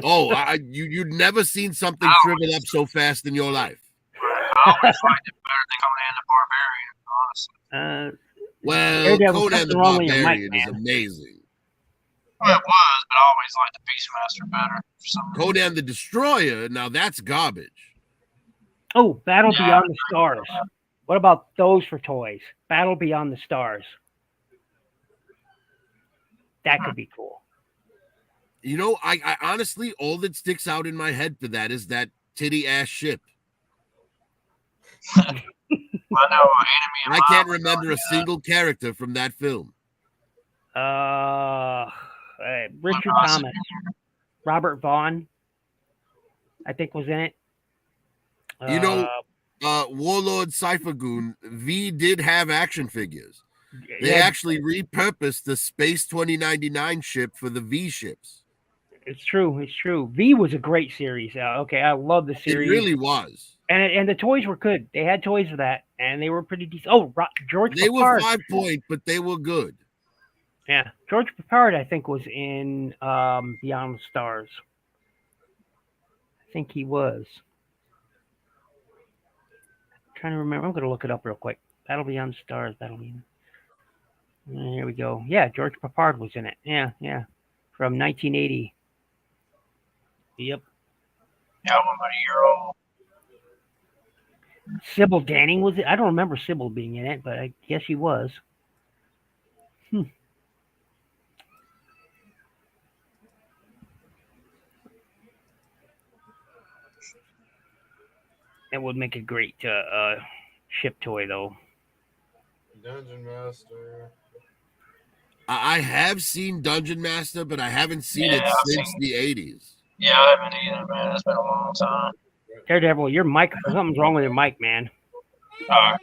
You'd never seen something shrivel up so fast in your life. I always liked it better than Conan the Barbarian, honestly. Well, Conan the Barbarian is amazing. Well, it was, but I always liked the Beastmaster better for some reason. Conan the Destroyer, now that's garbage. Oh, Battle Beyond the Stars. What about those for toys? Battle Beyond the Stars. That could be cool. You know, I honestly, all that sticks out in my head for that is that titty ass ship. I know Enemy. I can't remember a single character from that film. Richard Thomas, Robert Vaughn, I think was in it. You know, Warlord Cyphergoon, V did have action figures. They actually repurposed the Space 2099 ship for the V ships. It's true. It's true. V was a great series. Okay, I love the series. It really was. And the toys were good. They had toys for that, and they were pretty decent. Oh, George They Papard. were 5 point, but they were good. Yeah, George Papard, I think, was in Beyond the Stars. I think he was. I'm trying to remember. I'm going to look it up real quick. Battle Beyond the Stars. Battle Beyond. Here we go. Yeah, George Papard was in it. Yeah. From 1980. Yep. Yeah, I'm about a year old. Sybil Danning was it? I don't remember Sybil being in it, but I guess she was. That would make a great ship toy, though. Dungeon Master. I have seen Dungeon Master, but I haven't seen it since the 80s. Yeah, I haven't either, man. It's been a long time. Daredevil, your mic, something's wrong with your mic, man. All right.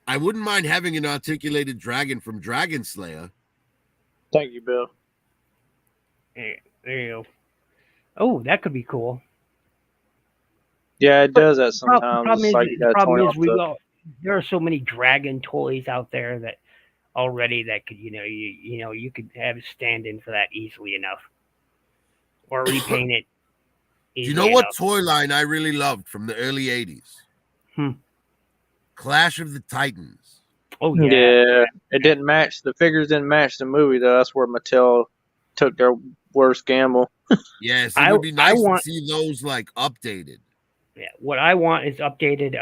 I wouldn't mind having an articulated dragon from Dragon Slayer. Thank you, Bill. There you go. Oh, that could be cool. Yeah, it does that sometimes. The problem is there are so many dragon toys out there that already that could you could have a stand-in for that easily enough, or repaint it. Do you know what toy line I really loved from the early 80s? Clash of the Titans. Oh yeah. It didn't match. The figures didn't match the movie though. That's where Mattel took their worst gamble. Yes, it would be nice to see those like updated. Yeah, what I want is updated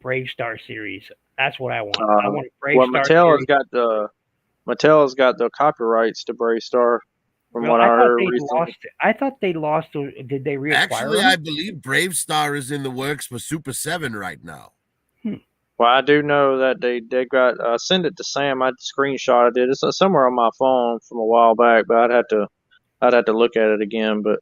Brave Star series. That's what I want. I want a Brave Star. Mattel's got the copyrights to Brave Star. from Well, what I I thought heard they recently. lost. I thought they lost. Or did they reacquire Actually, them? I believe Brave Star is in the works for Super 7 right now. Well, I do know that they got send it to Sam. I screenshotted it. It's somewhere on my phone from a while back, but I'd have to look at it again. But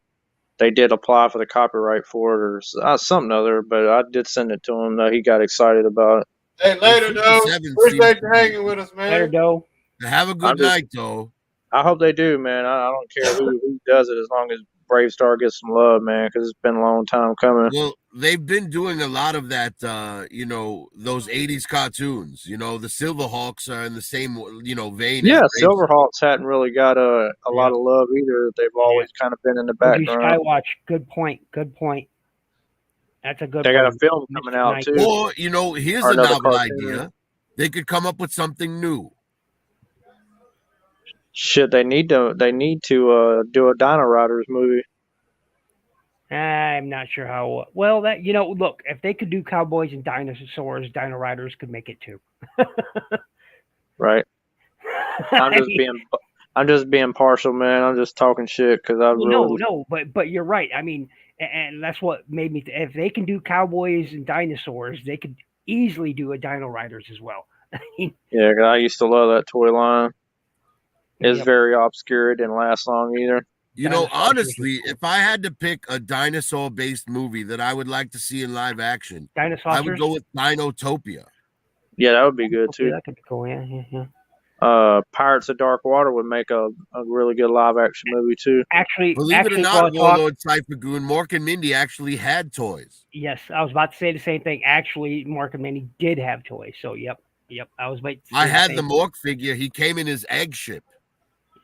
they did apply for the copyright for it or something other. But I did send it to him. He got excited about it. Hey, later, Super though. 7 seems Appreciate to you be. hanging with us, man. Better dough. Have a good night, though. I hope they do, man. I don't care who does it as long as Brave Star gets some love, man, because it's been a long time coming. Well, they've been doing a lot of that, those 80s cartoons. The Silverhawks are in the same, vein. Yeah, As Brave Silverhawks hadn't really got a lot of love either. They've always kind of been in the OG background. Skywatch. Good point. Good point. That's a good They one. got a film coming out Knight. too. Or, here's Or a another novel cartoon. idea. They could come up with something new. Shit, they need to do a Dino Riders movie. I'm not sure how well that look, if they could do cowboys and dinosaurs, Dino Riders could make it too. Right. I'm just being partial, man. I'm just talking shit because I really no, but you're right. I mean, and that's what made me if they can do cowboys and dinosaurs, they could easily do a Dino Riders as well. yeah, 'cause I used to love that toy line. It's Yep. very obscure. It didn't last long either. Honestly, if I had to pick a dinosaur-based movie that I would like to see in live action, I would go with Dinotopia. Yeah, that would be good too. That could be cool. Yeah. Pirates of Dark Water would make a really good live action movie too. Actually, Believe it or not, Warlord Cyphergoon, Mork and Mindy actually had toys. Yes, I was about to say the same thing. Actually, Mork and Mindy did have toys. So, yep. I was waiting. I had the Mork figure. He came in his egg ship.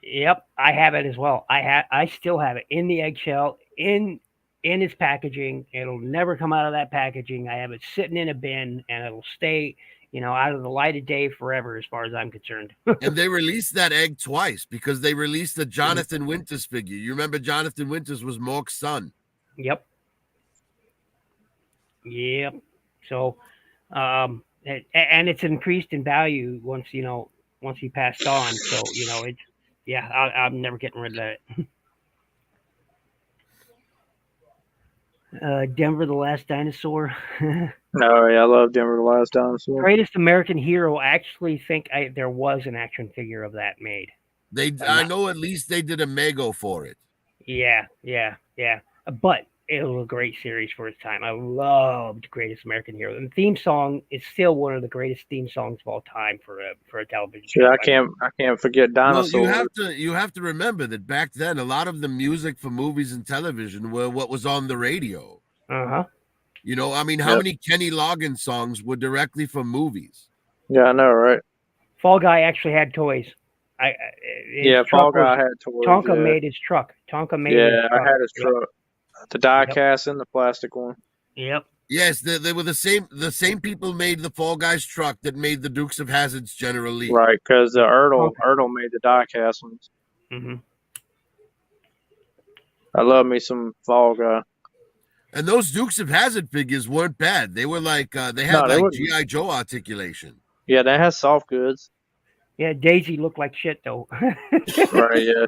Yep, I have it as well. I still have it in the eggshell in its packaging. It'll never come out of that packaging. I have it sitting in a bin, and it'll stay, out of the light of day forever, as far as I'm concerned. And they released that egg twice because they released the Jonathan Winters figure. You remember Jonathan Winters was Mork's son. Yep. So, and it's increased in value once he passed on. So it's. Yeah, I'm never getting rid of that. Denver the Last Dinosaur. Oh, yeah, I love Denver the Last Dinosaur. Greatest American Hero. I actually think there was an action figure of that made. I know at least they did a Mego for it. Yeah. But it was a great series for its time. I loved Greatest American Hero. And the theme song is still one of the greatest theme songs of all time for a television show. Yeah, I can't forget Dinosaur. Well, you have to remember that back then a lot of the music for movies and television were what was on the radio. Uh-huh. How many Kenny Loggins songs were directly from movies? Yeah, I know, right? Fall Guy actually had toys. Fall Guy had toys. Tonka made his truck. Tonka made his truck. I had his truck. The die cast and the plastic one. Yep. Yes, they were the same people made the Fall Guys truck that made the Dukes of Hazzard's General Lee. Right, because Ertl made the die cast ones. Mm-hmm. I love me some Fall Guy. And those Dukes of Hazzard figures weren't bad. They were like they had G.I. Joe articulation. Yeah, they had soft goods. Yeah, Daisy looked like shit though. Right, yeah.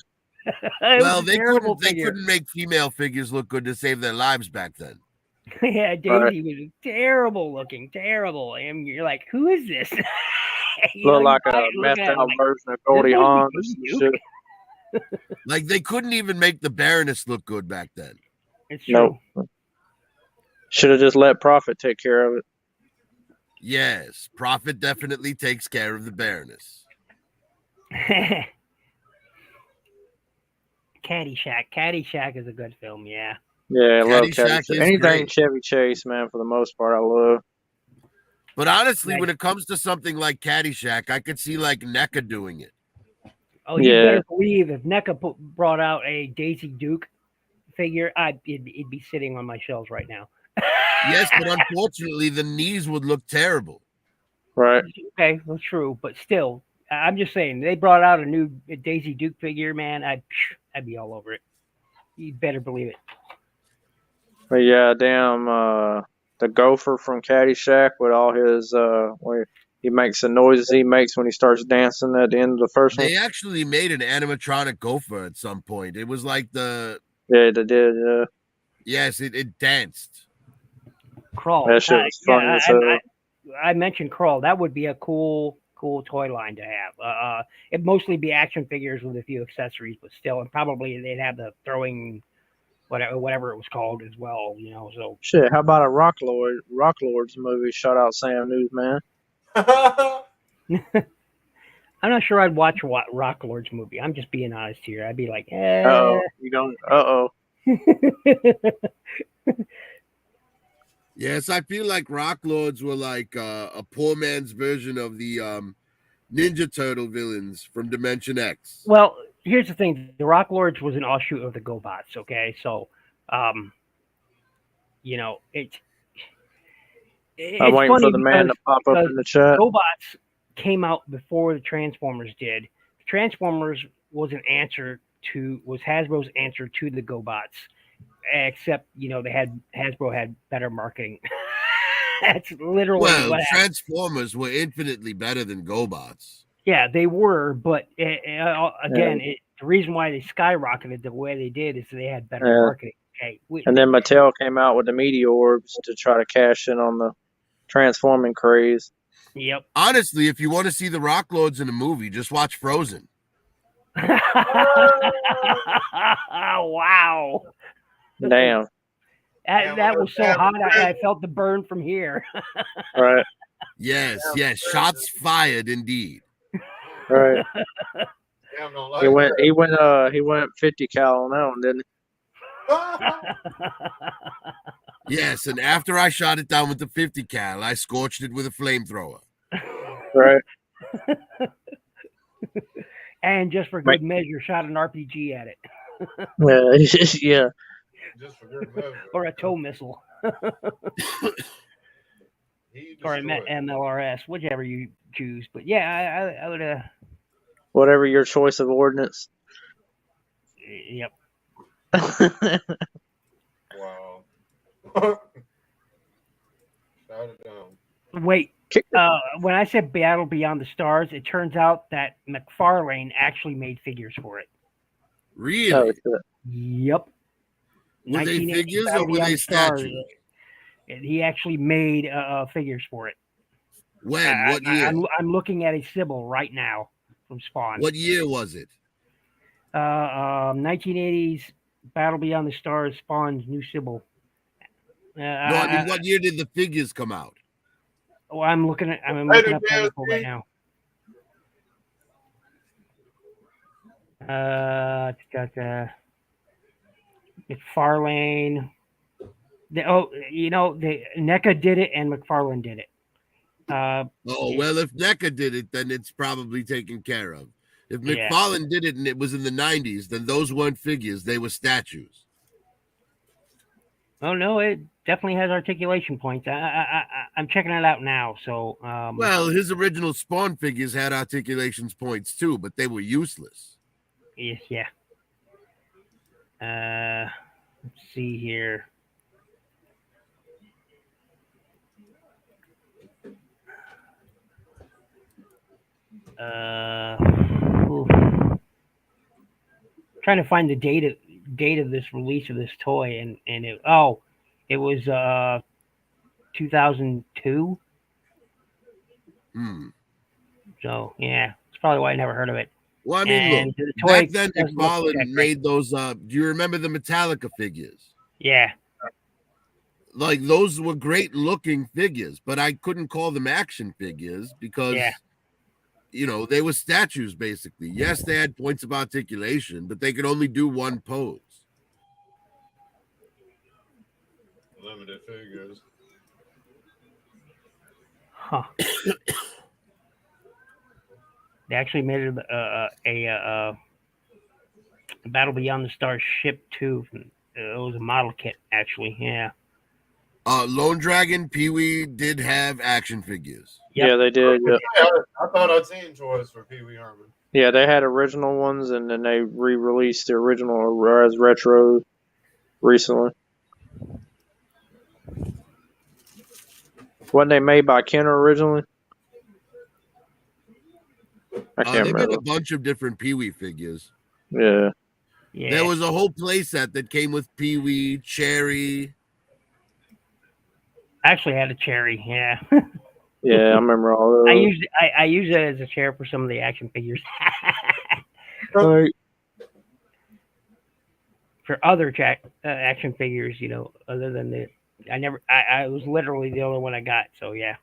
Well, they couldn't make female figures look good to save their lives back then. Yeah, Daisy was terrible looking, terrible. And you're like, who is this? Look like a messed out version of Goldie Hawn. Like they couldn't even make the Baroness look good back then. It's true. Nope. Should have just let Prophet take care of it. Yes, Prophet definitely takes care of the Baroness. Caddyshack is a good film, yeah. Yeah, I love Caddyshack. Anything great. Chevy Chase, man, for the most part, I love. But honestly, when it comes to something like Caddyshack, I could see like NECA doing it. Oh, you better believe if NECA brought out a Daisy Duke figure, it'd be sitting on my shelves right now. Yes, but unfortunately, the knees would look terrible. Right. Okay, well, true, but still, I'm just saying, they brought out a new Daisy Duke figure, man, I'd be all over it. You better believe it. But yeah, damn, the gopher from Caddyshack with all his He makes the noises he makes when he starts dancing at the end of the first one. They actually made an animatronic gopher at some point. It was like the Yeah, they did. Yeah, yes, it danced. Crawl. that shit was funny as hell. I mentioned Crawl. That would be a cool toy line to have. It'd mostly be action figures with a few accessories, but still, and probably they'd have the throwing whatever it was called as well. You know, so Shit, how about a Rock Lords movie? Shout out Sam Newsman. I'm not sure I'd watch Rock Lord's movie. I'm just being honest here. I'd be like, Oh, you don't. Yes, I feel like Rock Lords were like a poor man's version of the Ninja Turtle villains from Dimension X. Well, here's the thing: the Rock Lords was an offshoot of the GoBots. Okay, so you know it's I'm waiting for the man to pop up in the chat. GoBots came out before the Transformers did. The Transformers was Hasbro's answer to the GoBots, except Hasbro had better marketing. That's literally what Transformers were infinitely better than GoBots. Yeah, they were, but again, the reason why they skyrocketed the way they did is they had better marketing. Okay, and then Mattel came out with the Meteorbs to try to cash in on the transforming craze. Yep. Honestly, if you want to see the Rock Lords in a movie, just watch Frozen. Wow. Damn. That was so hot, I felt the burn from here. Right. Yes. Shots fired, indeed. Right. He went 50 cal on that one, didn't he? Yes, and after I shot it down with the 50 cal, I scorched it with a flamethrower. Right. And just for good measure, shot an RPG at it. Yeah. Just for good measure. Or a tow missile. Or a MLRS, whichever you choose. But yeah, I would whatever your choice of ordnance. Yep. Wow. Shut it down. Wait. When I said Battle Beyond the Stars, it turns out that McFarlane actually made figures for it. Really? Yep. Were they figures or were they statues? He actually made figures for it. When? What year? I'm looking at a Sybil right now from Spawn. What year was it? 1980s Battle Beyond the Stars Spawn's new Sybil. No, I mean, what year did the figures come out? Oh, I'm looking up the article right now. It's got McFarlane. NECA did it and McFarlane did it. Well, if NECA did it, then it's probably taken care of. If McFarlane did it and it was in the 90s, then those weren't figures; they were statues. Oh no, it definitely has articulation points. I'm checking it out now. So, well, his original Spawn figures had articulations points too, but they were useless. Yes, yeah. Let's see here. Trying to find the date of this release of this toy, and it was 2002. So yeah, it's probably why I never heard of it. Well, I mean, look, back then McFarlane made those. Do you remember the Metallica figures? Yeah. Like, those were great looking figures, but I couldn't call them action figures because, they were statues basically. Yes, they had points of articulation, but they could only do one pose. Limited figures. Huh. They actually made it a Battle Beyond the Stars ship too. It was a model kit, actually. Yeah. Lone Dragon, Pee-wee did have action figures. Yep. Yeah, they did. Yep. I thought I'd seen toys for Pee-wee Herman. Yeah, they had original ones, and then they re-released the original as retro recently. Wasn't they made by Kenner originally? I can't They made remember. a bunch of different Pee Wee figures. Yeah. Yeah. There was a whole playset that came with Pee Wee, Cherry. I actually had a cherry. Yeah. Yeah, I remember all I those. use it as a chair for some of the action figures. Like, For other action figures, other than I was literally the only one I got. So yeah.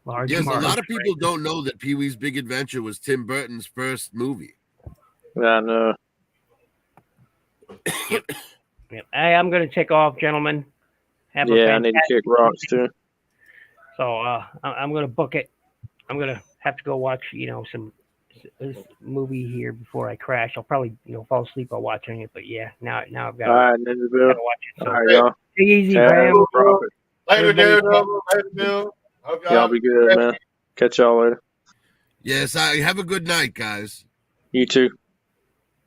Large Yes, a Martin. lot of people don't know that Pee Wee's Big Adventure was Tim Burton's first movie. yeah, I know. Yep. Hey, I'm gonna take off, gentlemen. Have a Yeah, I need to fantastic kick rocks too. So I'm gonna book it. I'm gonna have to go watch some this movie here before I crash. I'll probably fall asleep while watching it. But yeah, now I've got All right, to Ninja Bill. watch it. So All right, y'all. take it easy, Tag, fam. Prophet. Later, Everybody- Daredevil. Later, Bill. Hope Y'all be good, man. Catch y'all later. Yes, I have a good night, guys. You too.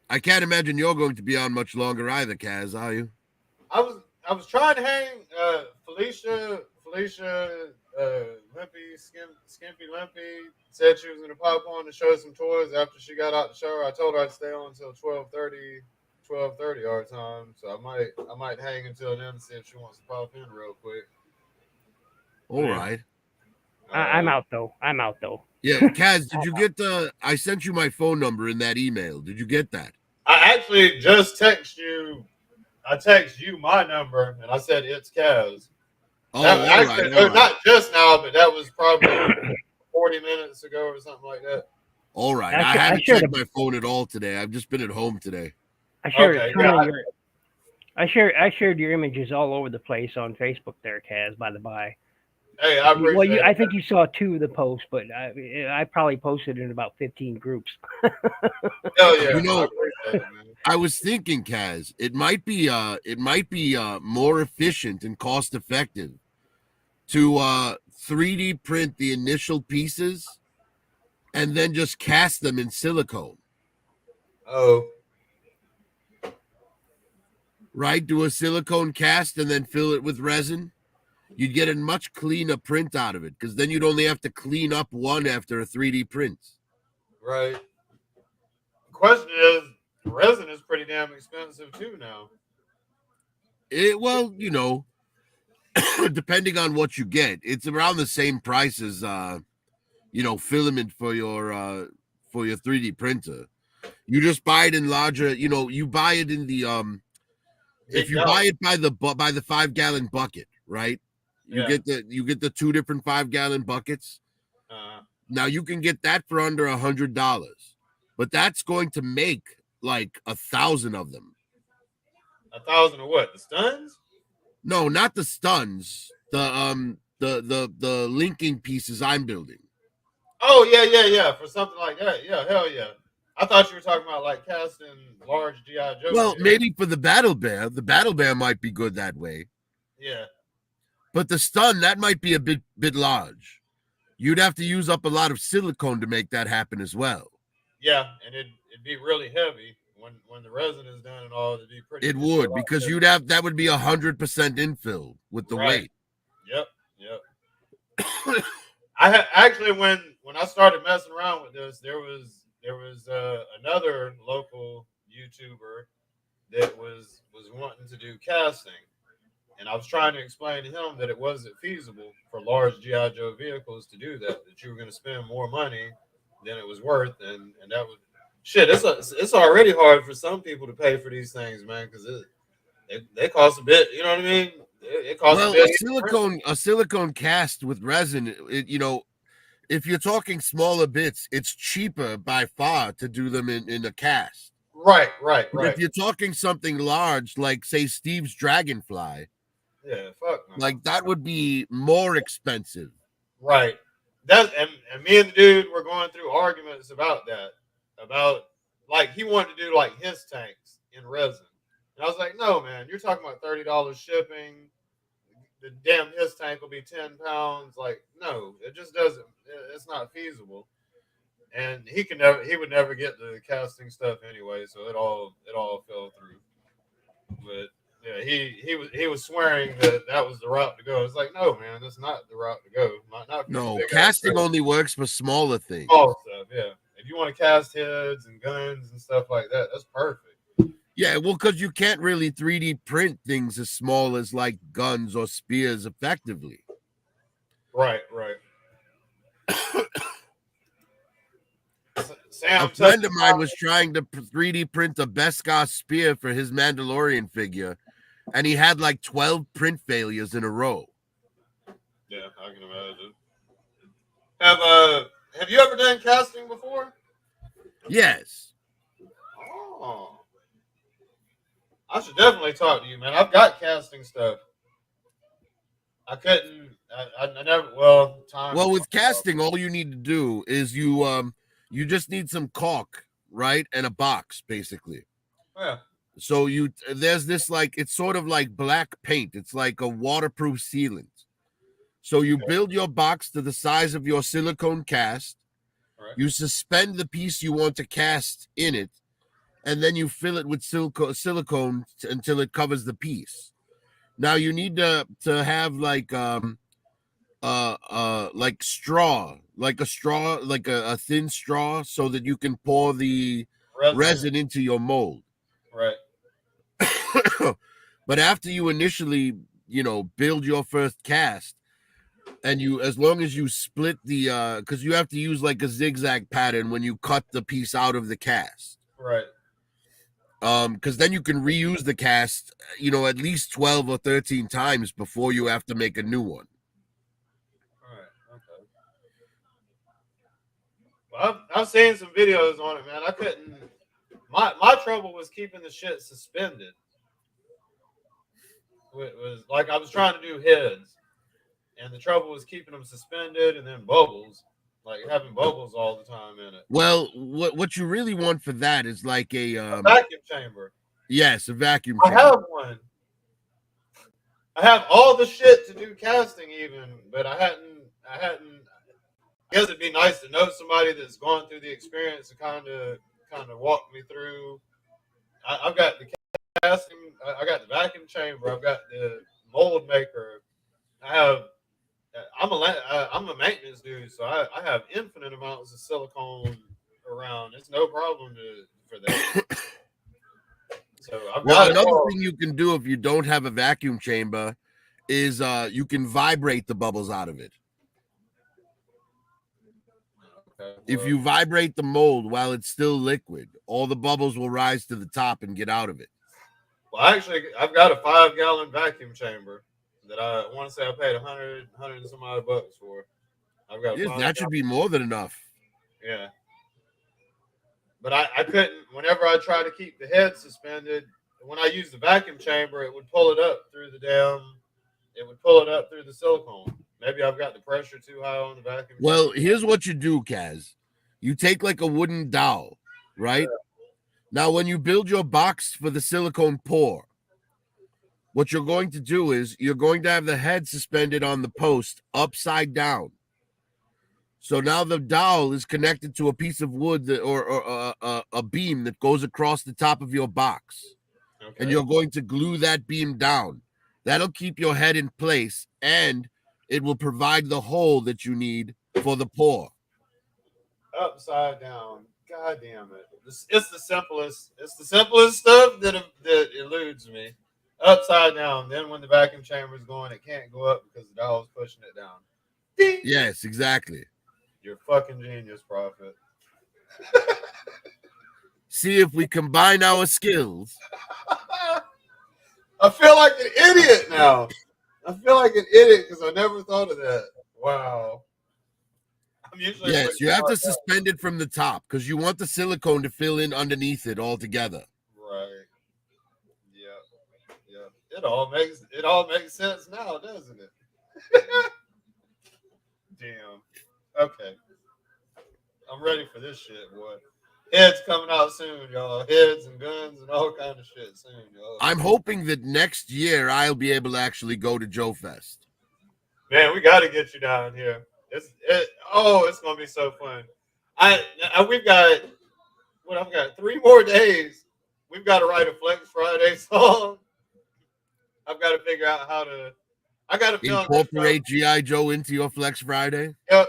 I can't imagine you're going to be on much longer either, Kaz, are you? I was trying to hang Felicia Limpy, Skimpy Limpy said she was gonna pop on to show some toys after she got out the shower. I told her I'd stay on until 12:30 our time. So I might hang until then and see if she wants to pop in real quick. All right. I'm out though. Yeah, Kaz, did you get I sent you my phone number in that email. Did you get that? I actually just text you. I text you my number and I said it's Kaz. Oh, actually, all right. Not just now, but that was probably 40 minutes ago or something like that. All right. I haven't checked my phone at all today. I've just been at home today. I shared your images all over the place on Facebook there, Kaz, by the by. Hey, I appreciate it. I think you saw 2 of the posts, but I probably posted in about 15 groups. Hell yeah, I appreciate it, man. I was thinking, Kaz, it might be more efficient and cost effective to 3D print the initial pieces and then just cast them in silicone. Oh. Right? Do a silicone cast and then fill it with resin. You'd get a much cleaner print out of it because then you'd only have to clean up one after a 3D print. Right. The question is, resin is pretty damn expensive too now. Well, depending on what you get, it's around the same price as filament for your 3D printer. You just buy it in larger, you buy it in the if you buy it by the 5-gallon bucket, right? You get the 2 different 5-gallon buckets. Now you can get that for under $100, but that's going to make like 1,000 of them. 1,000 of what? The stuns? No, not the stuns. The linking pieces I'm building. Oh yeah. For something like that, yeah, hell yeah. I thought you were talking about like casting large GI Joe. Well, maybe for the Battle Bear might be good that way. Yeah. But the stun, that might be a bit large. You'd have to use up a lot of silicone to make that happen as well. Yeah, and it'd be really heavy when the resin is done and all. It'd be pretty. It would, because that would be 100% infill with the weight. Yep. I actually when I started messing around with this, there was another local YouTuber that was wanting to do casting. And I was trying to explain to him that it wasn't feasible for large G.I. Joe vehicles to do that you were going to spend more money than it was worth. And that was shit. It's already hard for some people to pay for these things, man, because they cost a bit. You know what I mean? It costs a bit. A silicone cast with resin, if you're talking smaller bits, it's cheaper by far to do them in a cast. Right. But if you're talking something large, like say Steve's Dragonfly, yeah, fuck man. Like that would be more expensive. Right. And me and the dude were going through arguments about that. About like he wanted to do like his tanks in resin. And I was like, no, man, you're talking about $30 shipping. The damn his tank will be 10 pounds. Like, no, it just doesn't. It's not feasible. And he would never get the casting stuff anyway, so it all fell through. But yeah, he was swearing that was the route to go. It's like, no, man, that's not the route to go. Not no, casting only works for smaller things. Small stuff, Yeah. If you want to cast heads and guns and stuff like that, that's perfect. Yeah, well, because you can't really 3D print things as small as like guns or spears effectively. Right. Sam, a friend of mine was trying to 3D print a Beskar spear for his Mandalorian figure, and he had like 12 print failures in a row. Yeah, I can imagine. Have you ever done casting before? Yes. Oh. I should definitely talk to you, man. I've got casting stuff. I couldn't. I never. Well, time. Well, with casting, all you need to do is you just need some caulk, right, and a box, basically. Yeah. So there's this like it's sort of like black paint. It's like a waterproof sealant. So you build your box to the size of your silicone cast. Right. You suspend the piece you want to cast in it, and then you fill it with silicone until it covers the piece. Now you need to have like straw, like a thin straw, so that you can pour the resin into your mold. Right. But after you initially, build your first cast, and as long as you split the because you have to use like a zigzag pattern when you cut the piece out of the cast. Right. Because then you can reuse the cast, at least 12 or 13 times before you have to make a new one. All right. Okay. Well, I've seen some videos on it, man. I couldn't. My trouble was keeping the shit suspended. It was like I was trying to do heads, and the trouble was keeping them suspended, and then bubbles, like having bubbles all the time in it. Well, what you really want for that is like a vacuum chamber. Yes, a vacuum chamber. I have one. I have all the shit to do casting, even, but I hadn't. I guess it'd be nice to know somebody that's gone through the experience to kind of walk me through. I've got the casting. I got the vacuum chamber. I've got the mold maker. I'm a maintenance dude, so I have infinite amounts of silicone around. It's no problem for that. So another thing you can do if you don't have a vacuum chamber is you can vibrate the bubbles out of it. Okay, if you vibrate the mold while it's still liquid, all the bubbles will rise to the top and get out of it. Well, actually, I've got a 5-gallon vacuum chamber that I want to say I paid $100 and some odd bucks for. I've got that should be more than enough. Yeah. But I couldn't, whenever I try to keep the head suspended, when I use the vacuum chamber, it would pull it up through the silicone. Maybe I've got the pressure too high on the vacuum Well, chamber. here's what you do, Kaz. You take like a wooden dowel, right? Yeah. Now, when you build your box for the silicone pour, what you're going to do is you're going to have the head suspended on the post upside down. So now the dowel is connected to a piece of wood or a beam that goes across the top of your box. Okay. And you're going to glue that beam down. That'll keep your head in place, and it will provide the hole that you need for the pour. Upside down. God damn it. It's the simplest stuff that eludes me. Upside down. Then when the vacuum chamber is going, it can't go up because the dowel's pushing it down. Ding! Yes, exactly. You're fucking genius, Prophet. See if we combine our skills. I feel like an idiot now. I feel like an idiot because I never thought of that. Wow. Yes, you have to suspend it from the top because you want the silicone to fill in underneath it all together. Right. Yeah. It all makes sense now, doesn't it? Damn. Okay. I'm ready for this shit, boy. Heads coming out soon, y'all. Heads and guns and all kind of shit soon, y'all. I'm hoping that next year I'll be able to actually go to Joe Fest. Man, we got to get you down here. It's gonna be so fun. I've got 3 more days. We've got to write a Flex Friday song. I've got to figure out how to. I got to incorporate G.I. Joe into your Flex Friday. Yep.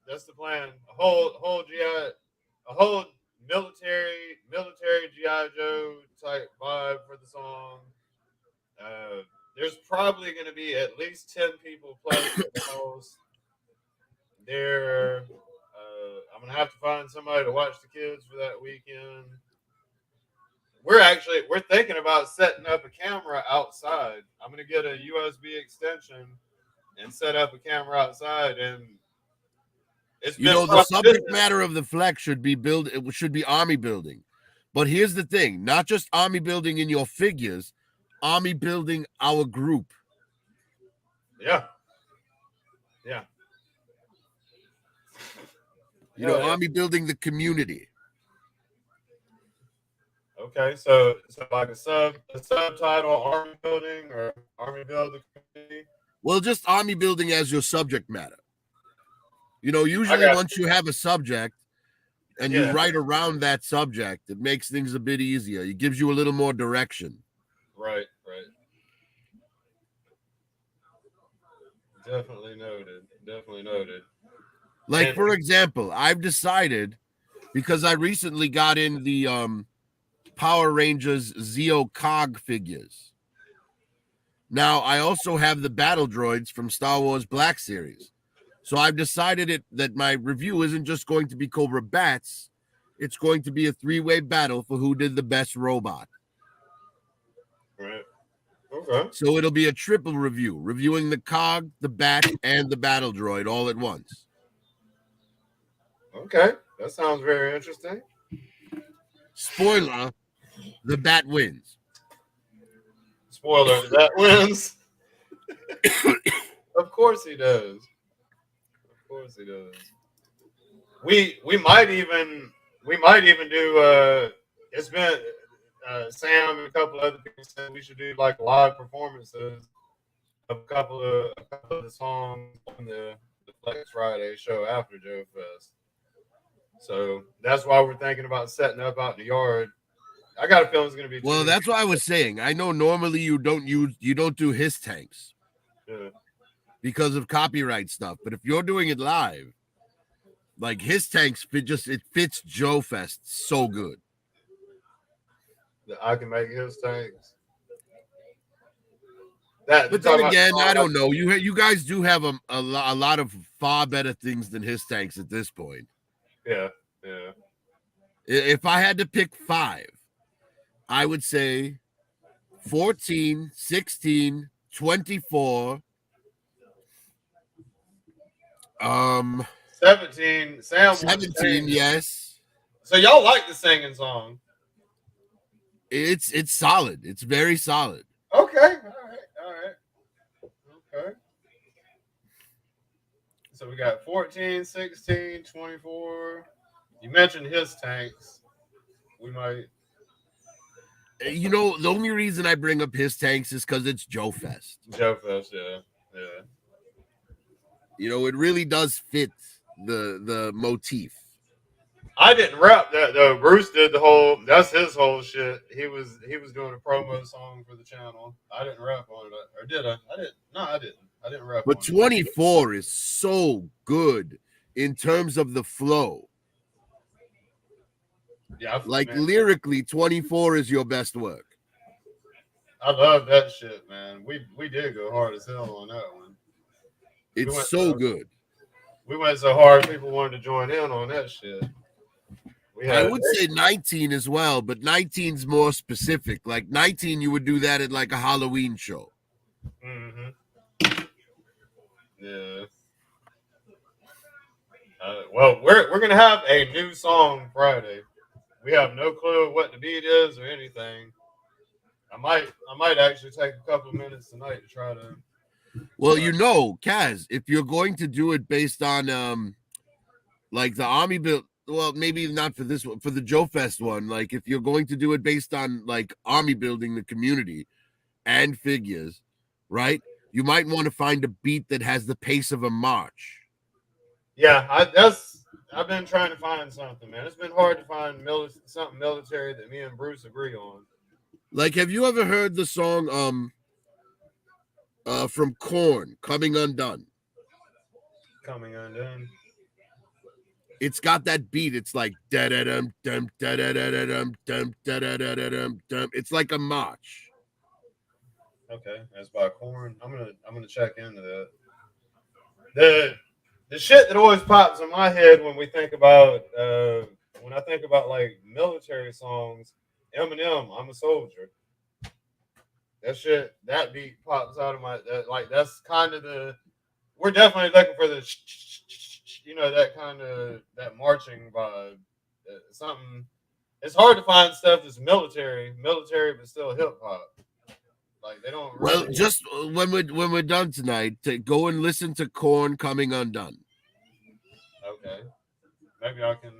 That's the plan. A whole military GI Joe type vibe for the song. There's probably going to be at least 10 people plus at the house. I'm going to have to find somebody to watch the kids for that weekend. We're thinking about setting up a camera outside. I'm going to get a USB extension and set up a camera outside. And it's been the subject matter of the flex should be it should be army building. But here's the thing, not just army building in your figures, army building our group. Yeah. Army building the community. Okay, so like a subtitle, army building or army build the community. Well, just army building as your subject matter. Usually once you have a subject and you write around that subject, it makes things a bit easier. It gives you a little more direction. Right. Definitely noted. Like, for example, I've decided, because I recently got in the Power Rangers Zeo Cog figures. Now, I also have the battle droids from Star Wars Black Series. So I've decided that my review isn't just going to be Cobra Bats. It's going to be a 3-way battle for who did the best robot. Right. Okay. So it'll be a triple review, reviewing the Cog, the Bat, and the battle droid all at once. Okay. That sounds very interesting. Spoiler, the Bat wins. Spoiler, the Bat wins. Of course he does. We might even do it's been Sam and a couple other people said we should do like live performances of a couple of the songs on the Flex Friday show after Joe Fest. So that's why we're thinking about setting up out in the yard. I got a feeling it's going to be. Well, that's what I was saying. I know normally you don't do his tanks. Yeah. Because of copyright stuff, but if you're doing it live, like his tanks it fits Joe Fest so good. I can make his tanks. But then again, I don't know. You guys do have a lot of far better things than his tanks at this point. Yeah. If I had to pick 5, I would say 14, 16, 24. 17. Sam 17, yes. So y'all like the singing song? It's solid. It's very solid. Okay. All right. Okay. So we got 14, 16, 24. You mentioned his tanks. We might. The only reason I bring up his tanks is because it's Joe Fest. Joe Fest, yeah. It really does fit the motif. I didn't rap that though. Bruce did that's his whole shit. He was doing a promo song for the channel. I didn't rap on it. Or did I? I didn't. No, I didn't. I didn't rap but on 24 is so good in terms of the flow. Yeah. Lyrically, 24 is your best work. I love that shit, man. We did go hard as hell on that one. It's so good. We went so hard, people wanted to join in on that shit. I would say 19 as well, but 19's more specific. Like 19, you would do that at like a Halloween show. Mm-hmm. Yeah. Well, we're gonna have a new song Friday. We have no clue what the beat is or anything. I might actually take a couple of minutes tonight to try to. Well, Kaz, if you're going to do it based on like the Army build, well, maybe not for this one, for the Joe Fest one, like if you're going to do it based on like Army building the community and figures, right? You might want to find a beat that has the pace of a march. Yeah, I've been trying to find something, man. It's been hard to find something military that me and Bruce agree on. Like, have you ever heard the song from Korn, Coming Undone? Coming Undone. It's got that beat. It's like da da dum dum da da da da dum dum da da da da dum dum. It's like a march. Okay, that's by Korn. I'm gonna check into that. The shit that always pops in my head when we think about when I think about like military songs, Eminem, I'm a soldier. That shit, that beat pops out of my like that's kind of the we're definitely looking for the that kind of that marching vibe. Something it's hard to find stuff that's military but still hip hop. Like they don't Well, really. just when we're done tonight, to go and listen to Korn Coming Undone. Okay, maybe I can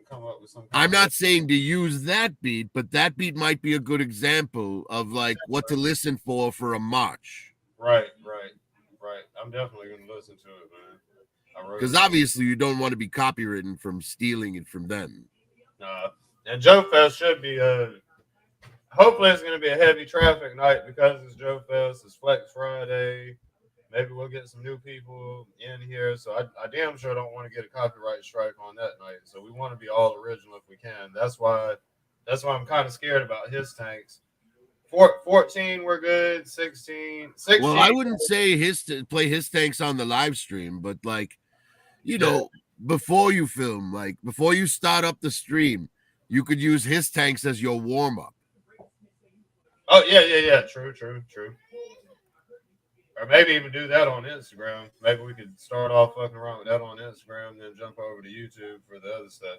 come up with some. I'm not saying to use that beat, but that beat might be a good example of like what to listen for a march. Right. I'm definitely gonna listen to it, man. Because obviously you don't want to be copywritten from stealing it from them. And Joe Fest should be hopefully it's gonna be a heavy traffic night because it's Joe Fest, it's Flex Friday. Maybe we'll get some new people in here. So I damn sure don't want to get a copyright strike on that night. So we want to be all original if we can. That's why I'm kind of scared about his tanks. 14 we're good. 16. Well, I wouldn't say play his tanks on the live stream, but like, before you film, like before you start up the stream, you could use his tanks as your warm up. Oh yeah. True. Or maybe even do that on Instagram. Maybe we could start off fucking around with that on Instagram, then jump over to YouTube for the other stuff.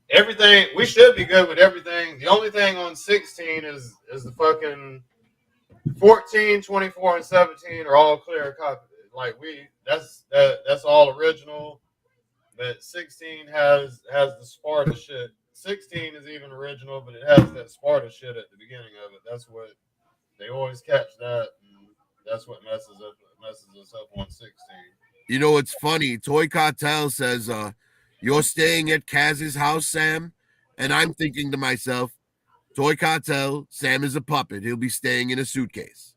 Everything we should be good with everything. The only thing on 16 is the fucking 14, 24, and 17 are all clear copy. Like that's all original. But 16 has the Sparta shit. 16 is even original, but it has that Sparta shit at the beginning of it. That's what they always catch that. That's what messes us up on 16. You know, it's funny. Toy Cartel says, you're staying at Kaz's house, Sam? And I'm thinking to myself, Toy Cartel, Sam is a puppet. He'll be staying in a suitcase.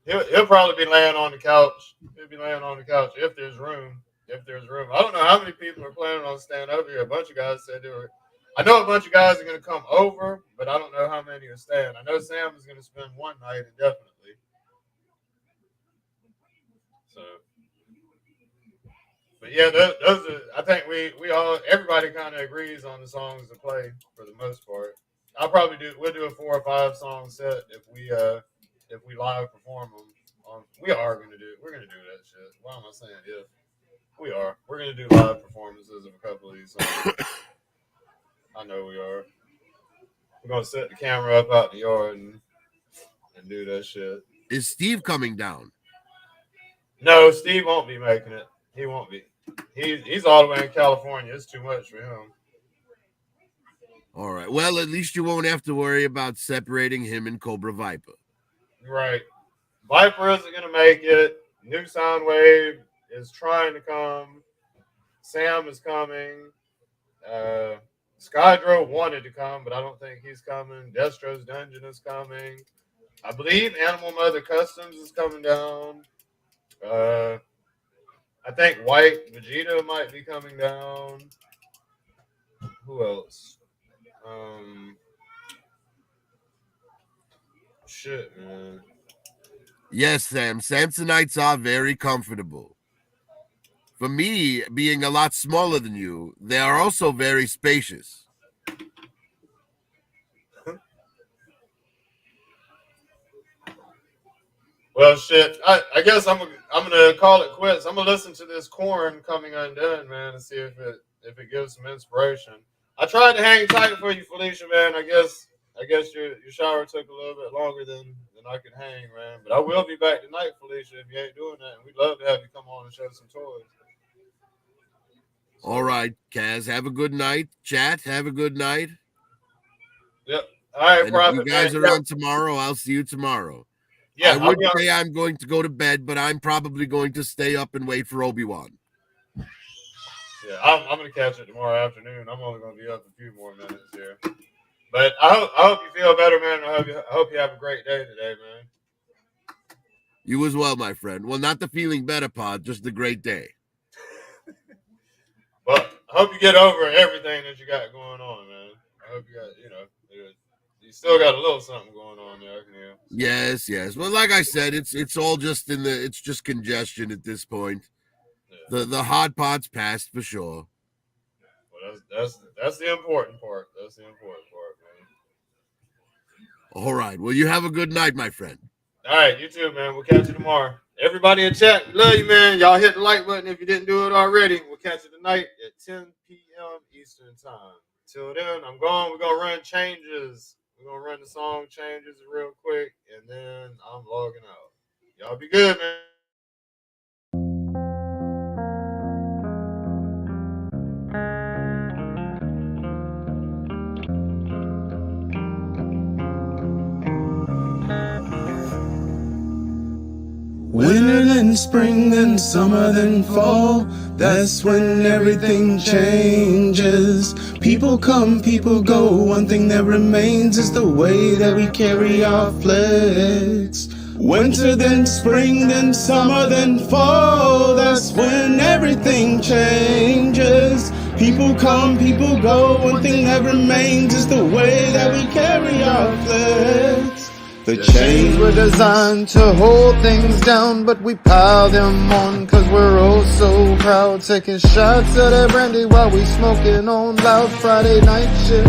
He'll probably be laying on the couch. He'll be laying on the couch if there's room. I don't know how many people are planning on staying over here. A bunch of guys said they were. I know a bunch of guys are going to come over, but I don't know how many are staying. I know Sam is going to spend one night indefinitely. So, but yeah, those are. I think everybody kind of agrees on the songs to play for the most part. We'll do a 4 or 5 song set if we live perform them. We're going to do that shit. Why am I saying if? We're going to do live performances of a couple of these songs. I know we are. We're going to set the camera up out in the yard and do that shit. Is Steve coming down? No, Steve won't be making it. He won't be. He's all the way in California. It's too much for him. All right. Well, at least you won't have to worry about separating him and Cobra Viper. Right. Viper isn't going to make it. New Soundwave is trying to come. Sam is coming. Skydro wanted to come, but I don't think he's coming. Destro's Dungeon is coming. I believe Animal Mother Customs is coming down. I think White Vegeta might be coming down. Who else? Shit, man. Yes, Sam. Samsonites are very comfortable. For me, being a lot smaller than you, they are also very spacious. Well, shit. I guess I'm gonna call it quits. I'm gonna listen to this Korn Coming Undone, man, and see if it gives some inspiration. I tried to hang tight for you, Felicia, man. I guess your shower took a little bit longer than I could hang, man. But I will be back tonight, Felicia, if you ain't doing that. And we'd love to have you come on and show some toys. All right, Kaz, have a good night. Chat, have a good night. Yep. All right, and Prophet. If you guys are on tomorrow, I'll see you tomorrow. Yeah, I would say I'm going to go to bed, but I'm probably going to stay up and wait for Obi-Wan. Yeah, I'm going to catch it tomorrow afternoon. I'm only going to be up a few more minutes here. But I hope you feel better, man. I hope you have a great day today, man. You as well, my friend. Well, not the feeling better part, just the great day. Well, I hope you get over everything that you got going on, man. I hope you got, you still got a little something going on there. Yes. Well, like I said, it's all just it's just congestion at this point. Yeah. The hard part's passed for sure. Well, that's the important part. That's the important part, man. All right. Well, you have a good night, my friend. All right, you too, man. We'll catch you tomorrow. Everybody in chat, we love you, man. Y'all hit the like button if you didn't do it already. We'll catch you tonight at 10 p.m. Eastern time. Till then, I'm gone. We're going to run changes. We're going to run the song changes real quick, and then I'm logging out. Y'all be good, man. Winter, then spring, then summer, then fall. That's when everything changes. People come, people go. One thing that remains is the way that we carry our flags. Winter, then spring, then summer, then fall. That's when everything changes. People come, people go. One thing that remains is the way that we carry our flags. The chains were designed to hold things down, but we pile them on cause we're oh so proud. Taking shots of that brandy while we smoking on loud Friday night shit.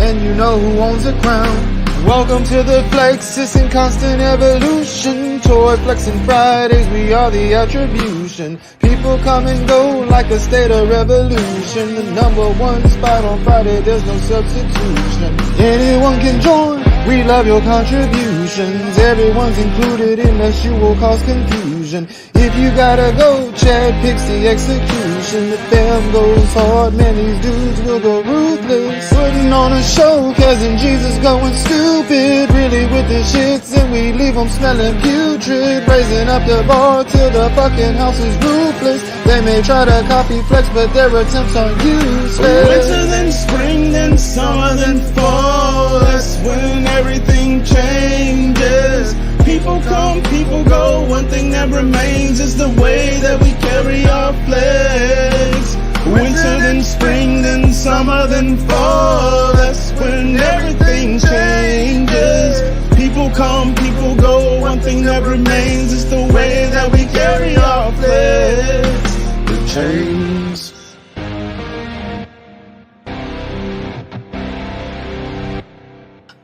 And you know who owns the crown. Welcome to the flex, it's in constant evolution. Toy flexing Fridays, we are the attribution. People come and go like a state of revolution. The number one spot on Friday, there's no substitution. Anyone can join, we love your contributions. Everyone's included unless you will cause confusion. If you gotta go, Chad picks the execution. The fam goes hard, man, these dudes will go ruthless. Putting on a show, cousin Jesus going stupid. Really with the shits and we leave them smelling putrid. Raising up the bar till the fucking house is roofless. They may try to copy flex, but their attempts are useless. Winter, then spring, then summer, then fall. That's when everything changes. People come, people go. One thing that remains is the way that we carry our flags. Winter, then spring, then summer, then fall. That's when everything changes. People come, people go. One thing that remains is the way that we carry our flags. The chains.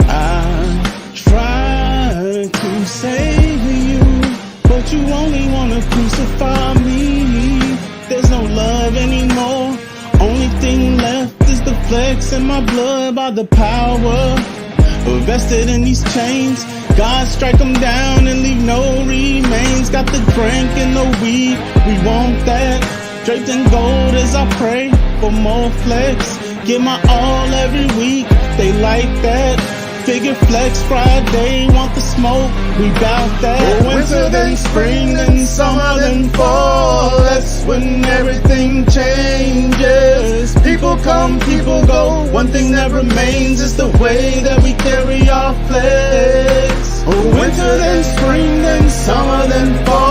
I tried to save you, but you only wanna crucify me. There's no love anymore. Only thing left is the flex in my blood by the power vested in these chains. God strike them down and leave no remains. Got the drink and the weed, we want that. Draped in gold as I pray for more flex. Give my all every week, they like that. Figure flex Friday, want the smoke, we bout that. Winter, then spring, then summer, then fall. That's when everything changes. People come, people go. One thing that remains is the way that we carry our flags. Winter, then spring, then summer, then fall.